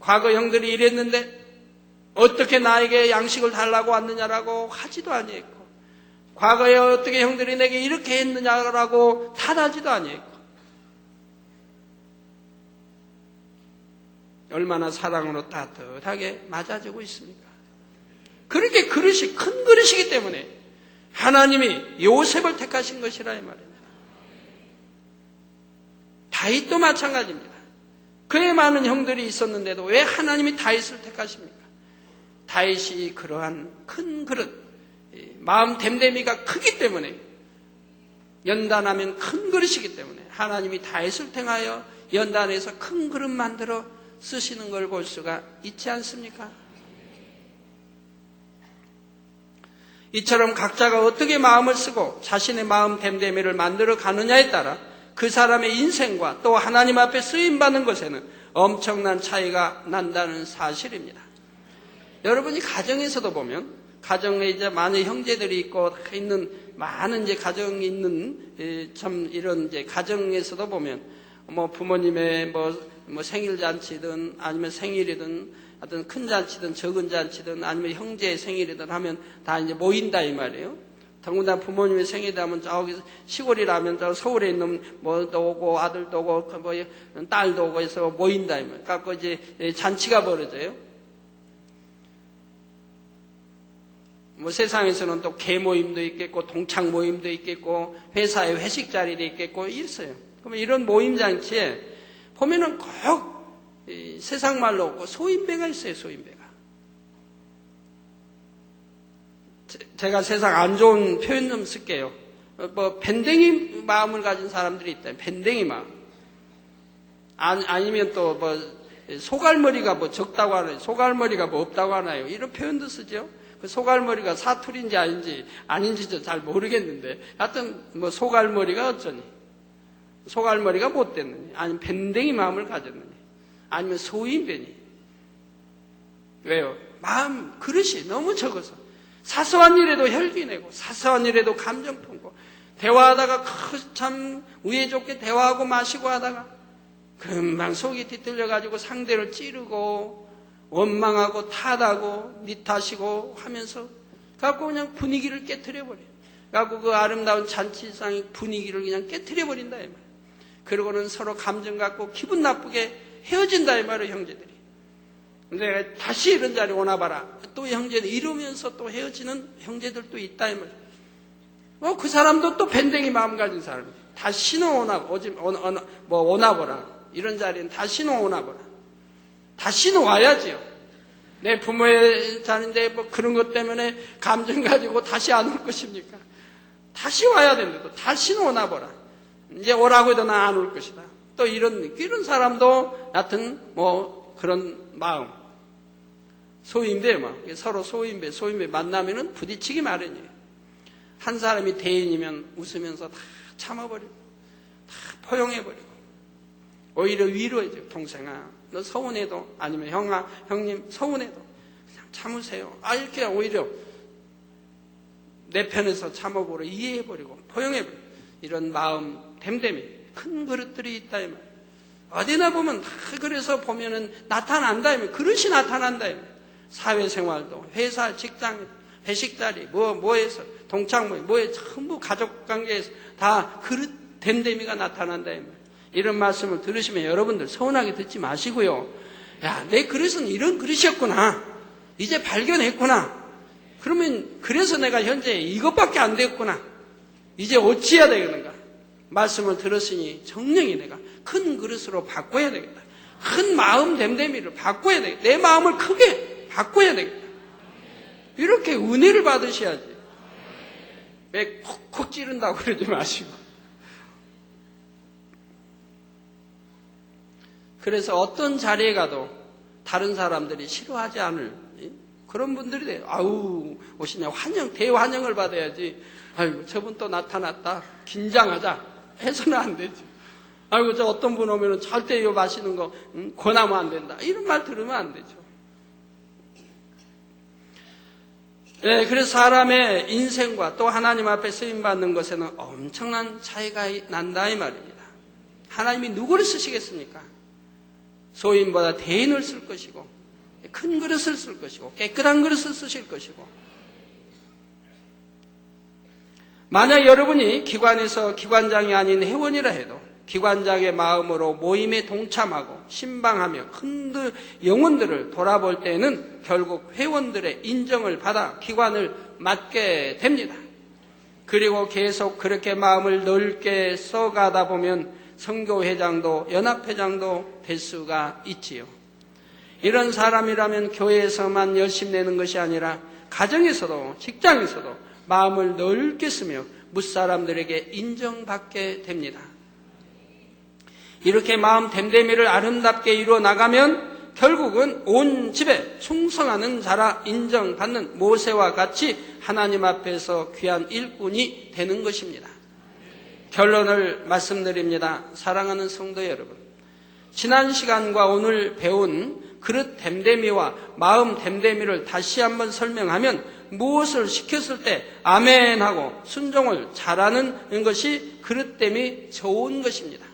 B: 과거 형들이 이랬는데 어떻게 나에게 양식을 달라고 왔느냐라고 하지도 아니했고 과거에 어떻게 형들이 내게 이렇게 했느냐라고 탓하지도 아니했고 얼마나 사랑으로 따뜻하게 맞아주고 있습니까? 그렇게 그릇이 큰 그릇이기 때문에 하나님이 요셉을 택하신 것이라 이 말입니다. 다윗도 마찬가지입니다. 그에 많은 형들이 있었는데도 왜 하나님이 다윗을 택하십니까? 다윗이 그러한 큰 그릇, 마음 댐댐이가 크기 때문에 연단하면 큰 그릇이기 때문에 하나님이 다윗을 택하여 연단해서 큰 그릇 만들어 쓰시는 걸 볼 수가 있지 않습니까? 이처럼 각자가 어떻게 마음을 쓰고 자신의 마음 댐댐이를 만들어 가느냐에 따라 그 사람의 인생과 또 하나님 앞에 쓰임받는 것에는 엄청난 차이가 난다는 사실입니다. 여러분이 가정에서도 보면 가정에 이제 많은 형제들이 있고 있는 많은 이제 가정이 있는 참 이런 이제 가정에서도 보면 뭐 부모님의 뭐 생일 잔치든 아니면 생일이든 어떤 큰 잔치든 적은 잔치든 아니면 형제의 생일이든 하면 다 이제 모인다 이 말이에요. 더군다나 부모님의 생일이다 하면 저기 시골이라면 저 서울에 있는 뭐도 오고 아들도 오고 뭐 딸도 오고 해서 모인다 이 말이에요. 그래서 이제 잔치가 벌어져요. 뭐 세상에서는 또 개 모임도 있겠고 동창 모임도 있겠고 회사의 회식 자리도 있겠고 있어요. 그러면 이런 모임 잔치에 보면은 꼭 세상 말로 없고 소인배가 있어요. 소인배가. 제가 세상 안 좋은 표현 좀 쓸게요. 뭐 밴댕이 마음을 가진 사람들이 있다. 밴댕이 마음. 아니면 또 뭐 소갈머리가 뭐 적다고 하나요? 소갈머리가 뭐 없다고 하나요? 이런 표현도 쓰죠. 그 소갈머리가 사투리인지 아닌지 잘 모르겠는데 하여튼 뭐 소갈머리가 어쩌니? 소갈머리가 못 됐느니? 아니면 밴댕이 마음을 가졌느니? 아니면 소인배니? 왜요? 마음 그릇이 너무 적어서 사소한 일에도 혈기 내고 사소한 일에도 감정 품고 대화하다가 참 우애 좋게 대화하고 마시고 하다가 금방 속이 뒤틀려가지고 상대를 찌르고 원망하고 탓하고 니 탓이고 하면서 갖고 그냥 분위기를 깨트려버려요. 갖고 그 아름다운 잔치상의 분위기를 그냥 깨트려버린다 이 말이에요. 그러고는 서로 감정 갖고 기분 나쁘게 헤어진다 이 말이에요. 형제들이. 근데 다시 이런 자리 오나봐라. 또 형제들 이러면서 또 헤어지는 형제들도 있다 이 말이에요. 그 사람도 또 밴댕이 마음 가진 사람이에요. 다시는 오나보라. 이런 자리는 다시는 오나보라. 다시는 와야지요. 내 부모의 자리인데 뭐 그런 것 때문에 감정 가지고 다시 안 올 것입니까? 다시 와야 됩니다. 다시는 오나보라. 이제 오라고 해도 나 안 올 것이다. 또 이런 사람도 하여튼 뭐 그런 마음. 소인배 마음. 서로 소인배 만나면은 부딪히기 마련이에요. 한 사람이 대인이면 웃으면서 다 참아버리고, 다 포용해버리고, 오히려 위로해줘요. 동생아, 너 서운해도, 아니면 형님 서운해도 그냥 참으세요. 이렇게 오히려 내 편에서 참아보고 이해해버리고, 포용해버리고, 이런 마음 댐댐이 큰 그릇들이 있다 이 말이에요. 어디나 보면 다 그래서 보면은 나타난다 이 말이에요. 그릇이 나타난다 이 말이에요. 사회생활도 회사, 직장, 회식 자리, 뭐에서 동창 모임, 뭐에 전부 가족 관계에서 다 그릇 댐댐이가 나타난다 이 말이에요. 이런 말씀을 들으시면 여러분들 서운하게 듣지 마시고요. 야, 내 그릇은 이런 그릇이었구나. 이제 발견했구나. 그러면 그래서 내가 현재 이것밖에 안 됐구나. 이제 어찌해야 되겠는가? 말씀을 들었으니 정령이 내가 큰 그릇으로 바꿔야 되겠다. 큰 마음 됨됨이를 바꿔야 되겠다. 내 마음을 크게 바꿔야 되겠다. 이렇게 은혜를 받으셔야지. 왜 콕콕 찌른다고 그러지 마시고. 그래서 어떤 자리에 가도 다른 사람들이 싫어하지 않을 그런 분들이 돼요. 아우, 오시냐. 대환영을 받아야지. 아이고, 저분 또 나타났다. 긴장하자. 해서는 안 되지. 아이고, 저 어떤 분 오면은 절대 이거 마시는 거, 권하면 안 된다. 이런 말 들으면 안 되죠. 네, 그래서 사람의 인생과 또 하나님 앞에 쓰임받는 것에는 엄청난 차이가 난다, 이 말입니다. 하나님이 누구를 쓰시겠습니까? 소인보다 대인을 쓸 것이고, 큰 그릇을 쓸 것이고, 깨끗한 그릇을 쓰실 것이고, 만약 여러분이 기관에서 기관장이 아닌 회원이라 해도 기관장의 마음으로 모임에 동참하고 신방하며 영혼들을 돌아볼 때는 결국 회원들의 인정을 받아 기관을 맡게 됩니다. 그리고 계속 그렇게 마음을 넓게 써가다 보면 선교회장도 연합회장도 될 수가 있지요. 이런 사람이라면 교회에서만 열심히 내는 것이 아니라 가정에서도 직장에서도 마음을 넓게 쓰며 무사람들에게 인정받게 됩니다. 이렇게 마음 됨됨이를 아름답게 이루어 나가면 결국은 온 집에 충성하는 자라 인정받는 모세와 같이 하나님 앞에서 귀한 일꾼이 되는 것입니다. 결론을 말씀드립니다. 사랑하는 성도 여러분, 지난 시간과 오늘 배운 그릇 됨됨이와 마음 됨됨이를 다시 한번 설명하면 무엇을 시켰을 때 아멘하고 순종을 잘하는 것이 그릇됨이 좋은 것입니다.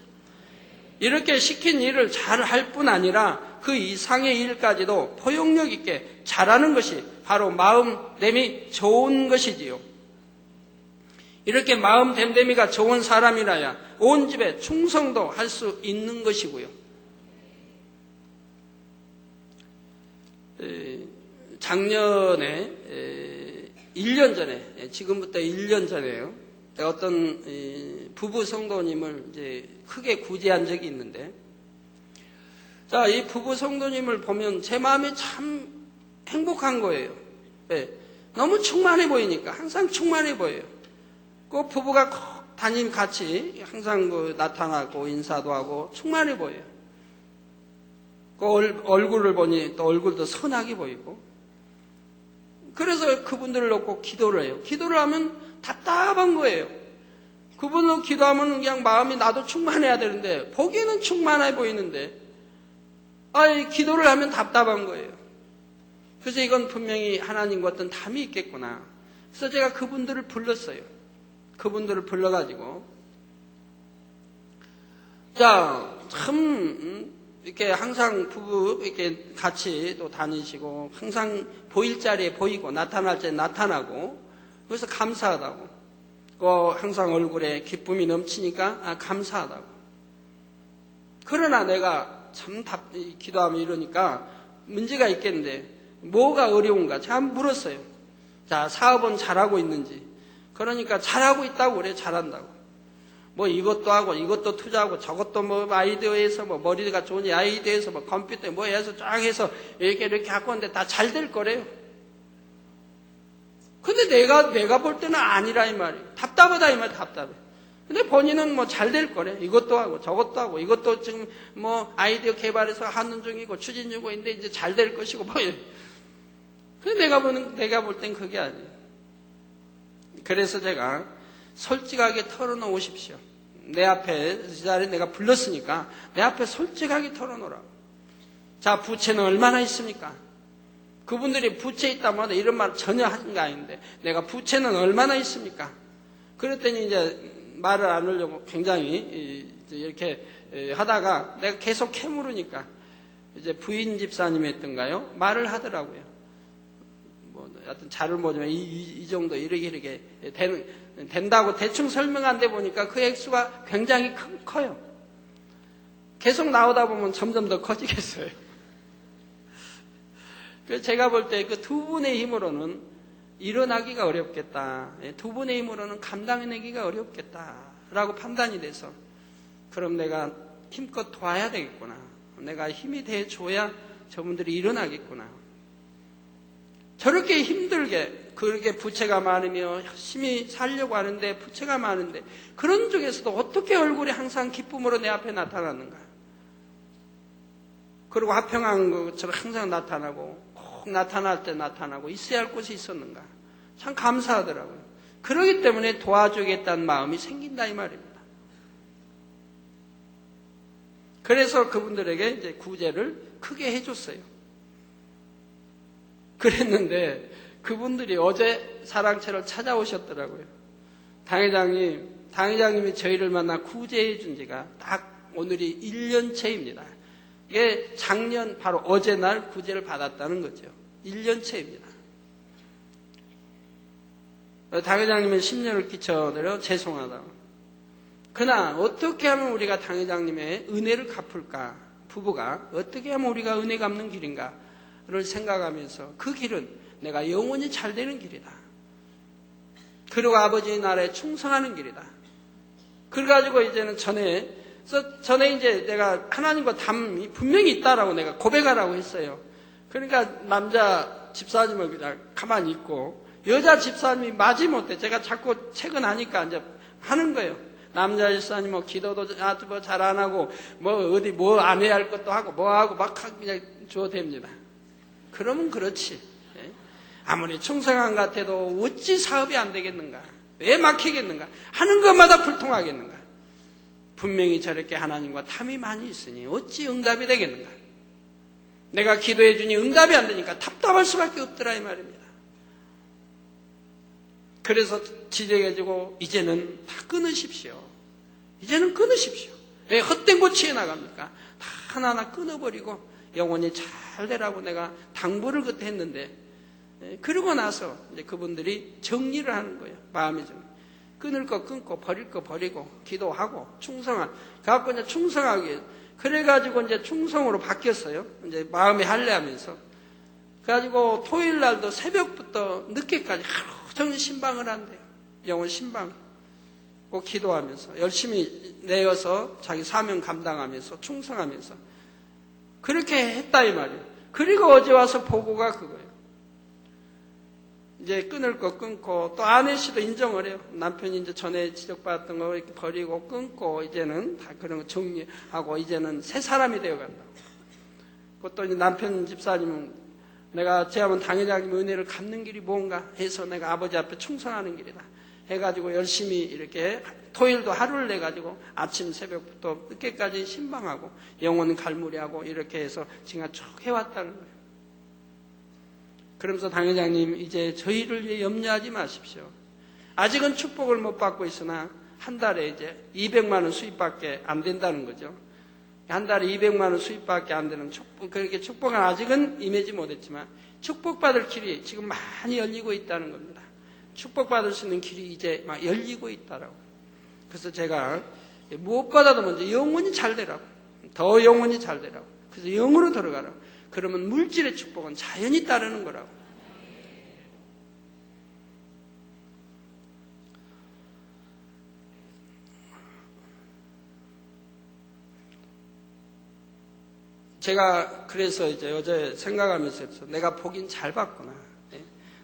B: 이렇게 시킨 일을 잘할 뿐 아니라 그 이상의 일까지도 포용력 있게 잘하는 것이 바로 마음됨이 좋은 것이지요. 이렇게 마음됨됨이가 좋은 사람이라야 온 집에 충성도 할 수 있는 것이고요. 작년에 1년 전에, 지금부터 1년 전에요. 어떤 부부 성도님을 이제 크게 구제한 적이 있는데, 자, 이 부부 성도님을 보면 제 마음이 참 행복한 거예요. 네. 너무 충만해 보이니까, 항상 충만해 보여요. 그 부부가 담임 같이 항상 나타나고 인사도 하고 충만해 보여요. 그 얼굴을 보니 또 얼굴도 선하게 보이고. 그래서 그분들을 놓고 기도를 해요. 기도를 하면 답답한 거예요. 그분을 기도하면 그냥 마음이 나도 충만해야 되는데 보기에는 충만해 보이는데 기도를 하면 답답한 거예요. 그래서 이건 분명히 하나님과 어떤 담이 있겠구나. 그래서 제가 그분들을 불렀어요. 그분들을 불러가지고 참 이렇게 항상 부부 이렇게 같이 또 다니시고 항상 보일 자리에 보이고 나타날 때 나타나고 그래서 감사하다고 항상 얼굴에 기쁨이 넘치니까 감사하다고. 그러나 내가 참 기도하면 이러니까 문제가 있겠는데 뭐가 어려운가 제가 한번 물었어요. 자, 사업은 잘하고 있는지. 그러니까 잘하고 있다고 그래. 잘한다고. 뭐 이것도 하고 이것도 투자하고 저것도 뭐 아이디어에서 뭐 머리가 좋으니 아이디어에서 뭐 컴퓨터에 뭐 해서 쫙 해서 이렇게 갖고 왔는데 다 잘 될 거래요. 근데 내가 볼 때는 아니라 이 말이에요. 답답하다 이 말 답답해. 근데 본인은 뭐 잘 될 거래. 이것도 하고 저것도 하고 이것도 지금 뭐 아이디어 개발해서 하는 중이고 추진 중인데 이제 잘 될 것이고 뭐 이래. 근데 내가 볼 땐 그게 아니에요. 그래서 제가 솔직하게 털어놓으십시오. 내 앞에 이 자리에 내가 불렀으니까 내 앞에 솔직하게 털어놓으라고. 자, 부채는 얼마나 있습니까? 그분들이 부채 있다마다 이런 말 전혀 하는 게 아닌데 내가 부채는 얼마나 있습니까? 그랬더니 이제 말을 안 하려고 굉장히 이렇게 하다가 내가 계속 캐물으니까 이제 부인 집사님이었던가요? 말을 하더라고요. 뭐 하여튼 잘을 모르면 이 정도 이렇게 된다고 대충 설명한데 보니까 그 액수가 굉장히 커요. 계속 나오다 보면 점점 더 커지겠어요. 그래서 제가 볼 때 그 두 분의 힘으로는 일어나기가 어렵겠다. 두 분의 힘으로는 감당해내기가 어렵겠다라고 판단이 돼서 그럼 내가 힘껏 도와야 되겠구나. 내가 힘이 돼줘야 저분들이 일어나겠구나. 저렇게 힘들게 그렇게 부채가 많으며 열심히 살려고 하는데 부채가 많은데 그런 중에서도 어떻게 얼굴이 항상 기쁨으로 내 앞에 나타나는가. 그리고 화평한 것처럼 항상 나타나고 꼭 나타날 때 나타나고 있어야 할 곳이 있었는가. 참 감사하더라고요. 그러기 때문에 도와주겠다는 마음이 생긴다 이 말입니다. 그래서 그분들에게 이제 구제를 크게 해줬어요. 그랬는데 그분들이 어제 사랑채를 찾아오셨더라고요. 당회장님이 저희를 만나 구제해 준 지가 딱 오늘이 1년째입니다. 이게 작년 바로 어제 날 구제를 받았다는 거죠. 1년째입니다. 당회장님은 10년을 끼쳐드려 죄송하다고. 그러나 어떻게 하면 우리가 당회장님의 은혜를 갚을까? 부부가 어떻게 하면 우리가 은혜 갚는 길인가를 생각하면서 그 길은 내가 영원히 잘 되는 길이다. 그리고 아버지의 나라에 충성하는 길이다. 그래가지고 이제는 전에 이제 내가 하나님과 담이 분명히 있다라고 내가 고백하라고 했어요. 그러니까 남자 집사님을 그냥 가만히 있고 여자 집사님이 마지못해 제가 자꾸 퇴근하니까 이제 하는 거예요. 남자 집사님 뭐 기도도 아주 뭐 잘 안 하고 뭐 어디 뭐 안 해야 할 것도 하고 뭐 하고 막 그냥 줘댑니다. 그러면 그렇지. 아무리 충성한 것 같아도 어찌 사업이 안 되겠는가? 왜 막히겠는가? 하는 것마다 불통하겠는가? 분명히 저렇게 하나님과 탐이 많이 있으니 어찌 응답이 되겠는가? 내가 기도해 주니 응답이 안 되니까 답답할 수밖에 없더라 이 말입니다. 그래서 지적해주고 이제는 다 끊으십시오. 이제는 끊으십시오. 왜 헛된 고치에 나갑니까? 다 하나하나 끊어버리고 영원히 잘 되라고 내가 당부를 그때 했는데 그러고 나서 이제 그분들이 정리를 하는 거예요. 마음의 정리. 끊을 거 끊고 버릴 거 버리고 기도하고 충성한 갖고 이제 충성하게 그래가지고 이제 충성으로 바뀌었어요. 이제 마음에 할례하면서 그래가지고 토요일 날도 새벽부터 늦게까지 하루 종일 신방을 한대요. 영혼 신방 꼭 기도하면서 열심히 내어서 자기 사명 감당하면서 충성하면서 그렇게 했다 이 말이에요. 그리고 어제 와서 보고가 그거예요. 이제 끊을 거 끊고 또 아내 씨도 인정을 해요. 남편이 이제 전에 지적받았던 거 이렇게 버리고 끊고 이제는 다 그런 거 정리하고 이제는 새 사람이 되어 간다고. 그것도 이제 남편 집사님은 내가 제하면 당회장님 은혜를 갚는 길이 뭔가 해서 내가 아버지 앞에 충성하는 길이다 해가지고 열심히 이렇게 토요일도 하루를 내가지고 아침 새벽부터 늦게까지 신방하고 영혼 갈무리하고 이렇게 해서 지금 쭉 해왔다는 거예요. 그러면서 당회장님 이제 저희를 위해 염려하지 마십시오. 아직은 축복을 못 받고 있으나 한 달에 이제 200만 원 수입밖에 안 된다는 거죠. 한 달에 200만 원 수입밖에 안 되는 축복, 그렇게 축복은 아직은 임하지 못했지만 축복받을 길이 지금 많이 열리고 있다는 겁니다. 축복받을 수 있는 길이 이제 막 열리고 있다라고. 그래서 제가 무엇보다도 먼저 영혼이 잘 되라고. 더 영혼이 잘 되라고. 그래서 영으로 들어가라고. 그러면 물질의 축복은 자연히 따르는 거라고. 제가 그래서 이제 어제 생각하면서 내가 보긴 잘 봤구나.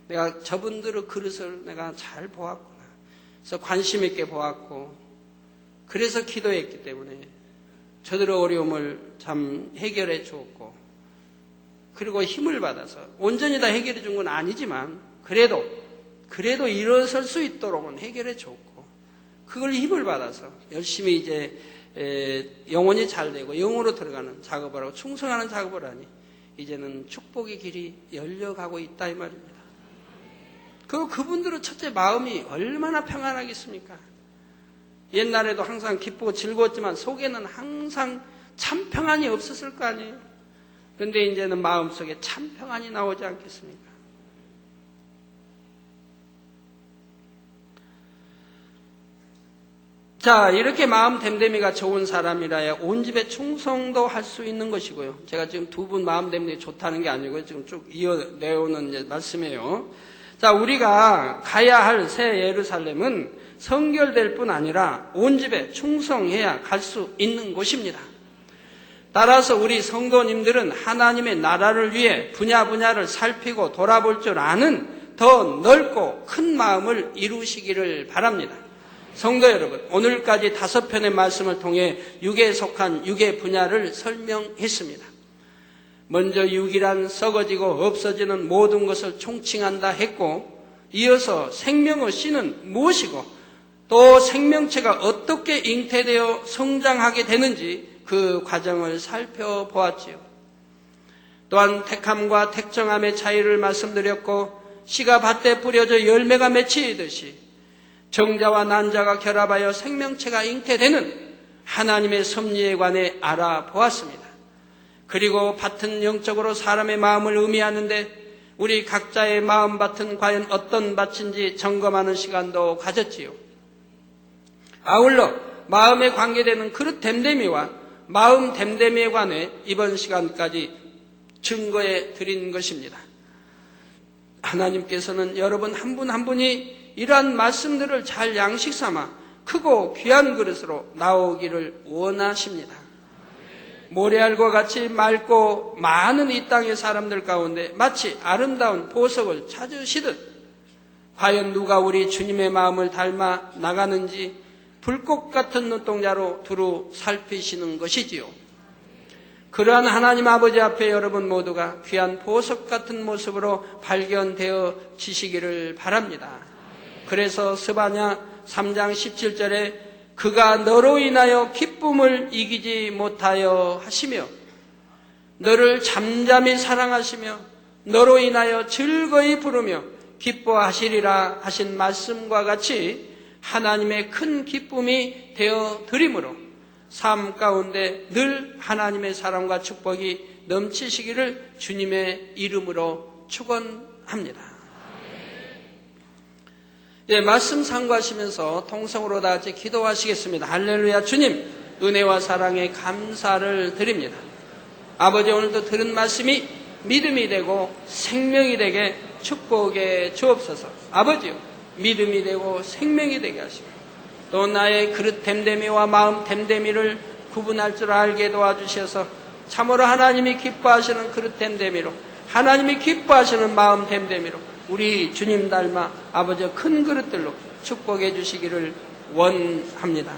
B: 내가 저분들의 그릇을 내가 잘 보았구나. 그래서 관심 있게 보았고 그래서 기도했기 때문에 저들의 어려움을 참 해결해 주었고 그리고 힘을 받아서 온전히 다 해결해 준 건 아니지만 그래도 일어설 수 있도록은 해결해 줬고 그걸 힘을 받아서 열심히 이제 영혼이 잘 되고 영으로 들어가는 작업을 하고 충성하는 작업을 하니 이제는 축복의 길이 열려가고 있다 이 말입니다. 그분들은 첫째 마음이 얼마나 평안하겠습니까? 옛날에도 항상 기쁘고 즐거웠지만 속에는 항상 참 평안이 없었을 거 아니에요. 그런데 이제는 마음속에 참 평안이 나오지 않겠습니까? 자, 이렇게 마음 됨됨이가 좋은 사람이라야 온 집에 충성도 할 수 있는 것이고요. 제가 지금 두 분 마음 됨됨이 좋다는 게 아니고요. 지금 쭉 이어내오는 말씀이에요. 자, 우리가 가야 할 새 예루살렘은 성결될 뿐 아니라 온 집에 충성해야 갈 수 있는 곳입니다. 따라서 우리 성도님들은 하나님의 나라를 위해 분야를 살피고 돌아볼 줄 아는 더 넓고 큰 마음을 이루시기를 바랍니다. 성도 여러분, 오늘까지 5편의 말씀을 통해 육에 속한 육의 분야를 설명했습니다. 먼저 육이란 썩어지고 없어지는 모든 것을 총칭한다 했고, 이어서 생명의 씨는 무엇이고 또 생명체가 어떻게 잉태되어 성장하게 되는지 그 과정을 살펴보았지요. 또한 택함과 택정함의 차이를 말씀드렸고, 씨가 밭에 뿌려져 열매가 맺히듯이 정자와 난자가 결합하여 생명체가 잉태되는 하나님의 섭리에 관해 알아보았습니다. 그리고 밭은 영적으로 사람의 마음을 의미하는데 우리 각자의 마음밭은 과연 어떤 밭인지 점검하는 시간도 가졌지요. 아울러 마음에 관계되는 그릇 댐댐이와 마음 댐댐이에 관해 이번 시간까지 증거해 드린 것입니다. 하나님께서는 여러분 한 분 한 분이 이러한 말씀들을 잘 양식 삼아 크고 귀한 그릇으로 나오기를 원하십니다. 모래알과 같이 맑고 많은 이 땅의 사람들 가운데 마치 아름다운 보석을 찾으시듯 과연 누가 우리 주님의 마음을 닮아 나가는지 불꽃 같은 눈동자로 두루 살피시는 것이지요. 그러한 하나님 아버지 앞에 여러분 모두가 귀한 보석 같은 모습으로 발견되어 지시기를 바랍니다. 그래서 스바냐 3장 17절에 그가 너로 인하여 기쁨을 이기지 못하여 하시며 너를 잠잠히 사랑하시며 너로 인하여 즐거이 부르며 기뻐하시리라 하신 말씀과 같이 하나님의 큰 기쁨이 되어 드림으로 삶 가운데 늘 하나님의 사랑과 축복이 넘치시기를 주님의 이름으로 축원합니다. 예, 말씀 상고하시면서 통성으로 다 같이 기도하시겠습니다. 할렐루야. 주님, 은혜와 사랑에 감사를 드립니다. 아버지, 오늘도 들은 말씀이 믿음이 되고 생명이 되게 축복해 주옵소서. 아버지요, 믿음이 되고 생명이 되게 하시고 또 나의 그릇 댐댐이와 마음 댐댐이를 구분할 줄 알게 도와주셔서 참으로 하나님이 기뻐하시는 그릇 댐댐이로 하나님이 기뻐하시는 마음 댐댐이로 우리 주님 닮아 아버지의 큰 그릇들로 축복해 주시기를 원합니다.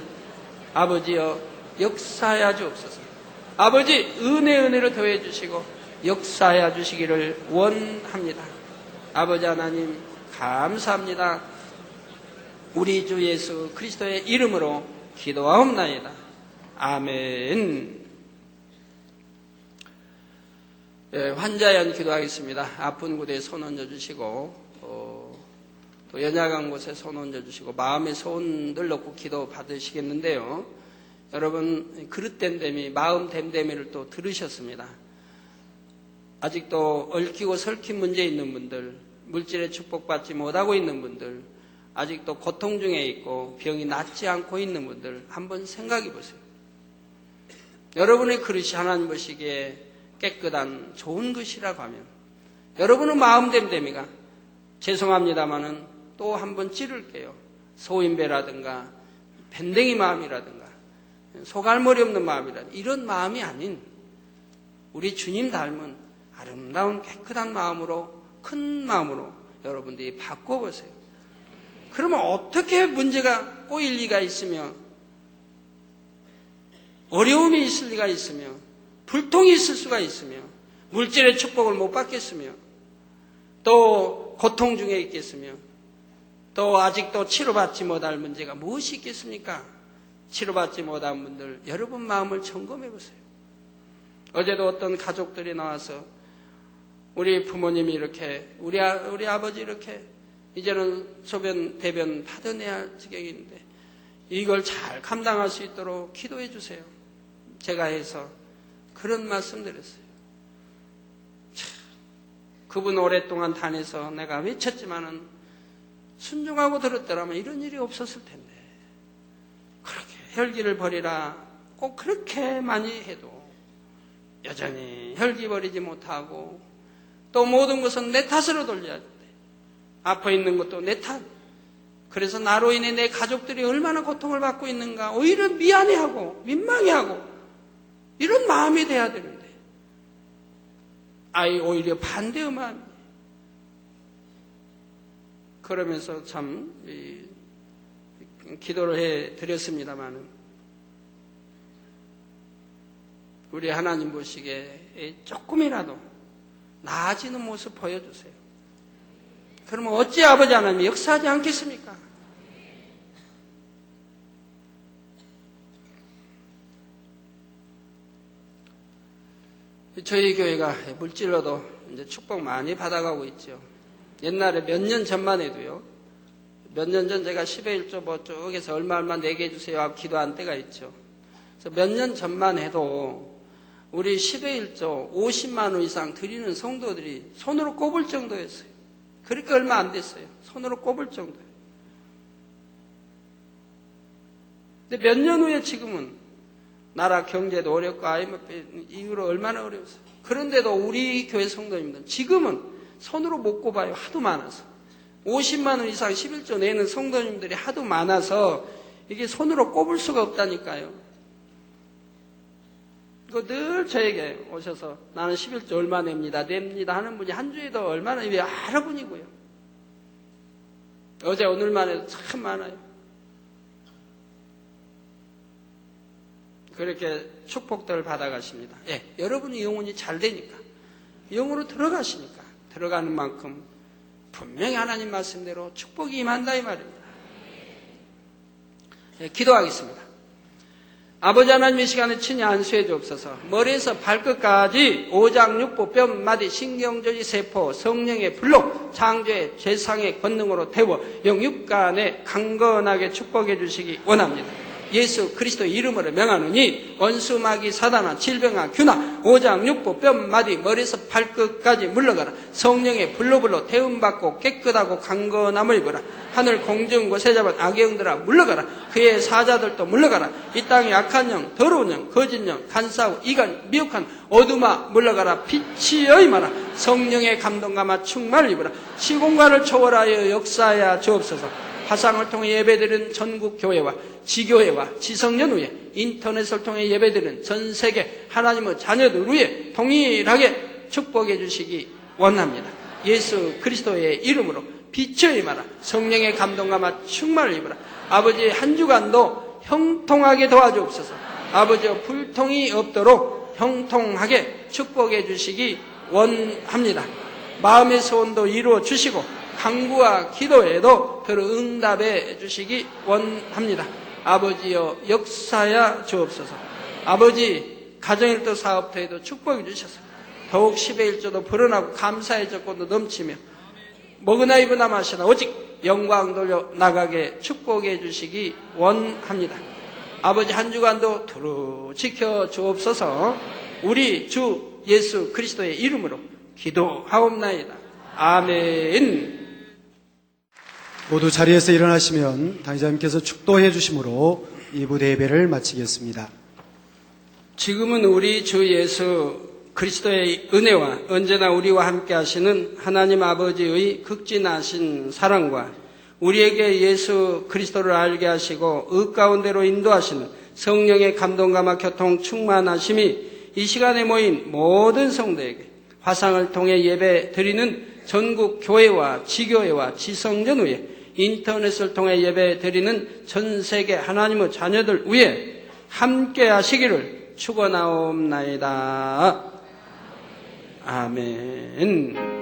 B: 아버지여, 역사하여 주옵소서. 아버지, 은혜를 더해 주시고 역사하여 주시기를 원합니다. 아버지 하나님 감사합니다. 우리 주 예수 그리스도의 이름으로 기도하옵나이다. 아멘. 예, 환자연 기도하겠습니다. 아픈 곳에 손 얹어주시고 또 연약한 곳에 손 얹어주시고 마음에 손을 놓고 기도 받으시겠는데요. 여러분 그릇 댐댐이 마음 댐댐이를 또 들으셨습니다. 아직도 얽히고 설킨 문제 있는 분들, 물질의 축복받지 못하고 있는 분들, 아직도 고통 중에 있고 병이 낫지 않고 있는 분들 한번 생각해 보세요. 여러분의 그릇이 하나님 보시기에 깨끗한 좋은 것이라고 하면 여러분의 마음 댐댐이가 죄송합니다마는 또 한번 찌를게요. 소인배라든가 밴댕이 마음이라든가 소갈머리 없는 마음이라든가 이런 마음이 아닌 우리 주님 닮은 아름다운 깨끗한 마음으로 큰 마음으로 여러분들이 바꿔보세요. 그러면 어떻게 문제가 꼬일 리가 있으며 어려움이 있을 리가 있으며 불통이 있을 수가 있으며 물질의 축복을 못 받겠으며 또 고통 중에 있겠으며 또 아직도 치료받지 못할 문제가 무엇이 있겠습니까? 치료받지 못한 분들 여러분 마음을 점검해 보세요. 어제도 어떤 가족들이 나와서 우리 부모님이 이렇게 우리 아버지 이렇게 이제는 소변 대변 받아내야 할 지경인데 이걸 잘 감당할 수 있도록 기도해 주세요. 제가 해서 그런 말씀 드렸어요. 참, 그분 오랫동안 다녀서 내가 외쳤지만은 순종하고 들었더라면 이런 일이 없었을 텐데 그렇게 혈기를 버리라 꼭 그렇게 많이 해도 여전히 혈기 버리지 못하고 또 모든 것은 내 탓으로 돌려야 돼. 아파 있는 것도 내 탓. 그래서 나로 인해 내 가족들이 얼마나 고통을 받고 있는가 오히려 미안해하고 민망해하고 이런 마음이 돼야 되는데 아예 오히려 반대의 마음이. 그러면서 참 기도를 해드렸습니다마는 우리 하나님 보시기에 조금이라도 나아지는 모습 보여주세요. 그러면 어찌 아버지 하나님이 역사하지 않겠습니까? 저희 교회가 물질로도 이제 축복 많이 받아가고 있죠. 옛날에 몇 년 전만 해도요. 몇 년 전 제가 10의 1조 뭐 쪽에서 얼마 내게 해주세요 하고 기도한 때가 있죠. 그래서 몇 년 전만 해도 우리 10의 1조 50만 원 이상 드리는 성도들이 손으로 꼽을 정도였어요. 그렇게 얼마 안 됐어요. 손으로 꼽을 정도예요. 근데 몇 년 후에 지금은 나라 경제도 어렵고 IMF 이후로 얼마나 어려웠어요. 그런데도 우리 교회 성도님들은 지금은 손으로 못 꼽아요. 하도 많아서. 50만 원 이상 11조 내는 성도님들이 하도 많아서 이게 손으로 꼽을 수가 없다니까요. 이거 늘 저에게 오셔서 나는 11조 얼마 냅니다 하는 분이 한 주에도 얼마나 여러 분이고요. 어제 오늘만 해도 참 많아요. 그렇게 축복들을 받아가십니다. 예, 여러분이 영혼이 잘 되니까 영으로 들어가시니까 들어가는 만큼 분명히 하나님 말씀대로 축복이 임한다 이 말입니다. 예, 기도하겠습니다. 아버지 하나님 이 시간에 친히 안수해 주옵소서. 머리에서 발끝까지 오장육부 뼈마디 신경조지 세포 성령의 불로 창조의 죄상의 권능으로 태워 영육간에 강건하게 축복해 주시기 원합니다. 예수 그리스도의 이름으로 명하노니 원수 마귀 사단아 질병아 균아 오장육부 뼈마디 머리에서 발끝까지 물러가라. 성령의 불로 태움받고 깨끗하고 강건함을 입어라. 하늘 공중 곳에 잡은 악의 영들아 물러가라. 그의 사자들도 물러가라. 이 땅에 악한 영 더러운 영 거짓 영 간사우 이간 미혹한 어둠아 물러가라. 빛이여 임하라. 성령의 감동감화 충만을 입어라. 시공간을 초월하여 역사하여 주옵소서. 화상을 통해 예배드리는 전국 교회와 지교회와 지성전 위에 인터넷을 통해 예배드리는 전 세계 하나님의 자녀들 위에 동일하게 축복해 주시기 원합니다. 예수 그리스도의 이름으로 빛의 임하라. 성령의 감동감화 충만을 입어라. 아버지 한 주간도 형통하게 도와주옵소서. 아버지의 불통이 없도록 형통하게 축복해 주시기 원합니다. 마음의 소원도 이루어 주시고 간구와 기도에도 더러 응답해 주시기 원합니다. 아버지여 역사야 주옵소서. 아버지 가정일도 사업터에도 축복해 주셔서 더욱 10의 1조도 불어나고 감사의 조건도 넘치며 먹으나 입으나 마시나 오직 영광 돌려 나가게 축복해 주시기 원합니다. 아버지 한 주간도 두루 지켜 주옵소서. 우리 주 예수 그리스도의 이름으로 기도하옵나이다. 아멘.
A: 모두 자리에서 일어나시면 당의자님께서 축도해 주심으로 2부 예배를 마치겠습니다.
B: 지금은 우리 주 예수 그리스도의 은혜와 언제나 우리와 함께 하시는 하나님 아버지의 극진하신 사랑과 우리에게 예수 그리스도를 알게 하시고 의 가운데로 인도하시는 성령의 감동감화 교통 충만하심이 이 시간에 모인 모든 성도에게 화상을 통해 예배 드리는 전국 교회와 지교회와 지성전 위에 인터넷을 통해 예배 드리는 전 세계 하나님의 자녀들 위에 함께 하시기를 축원하옵나이다. 아멘.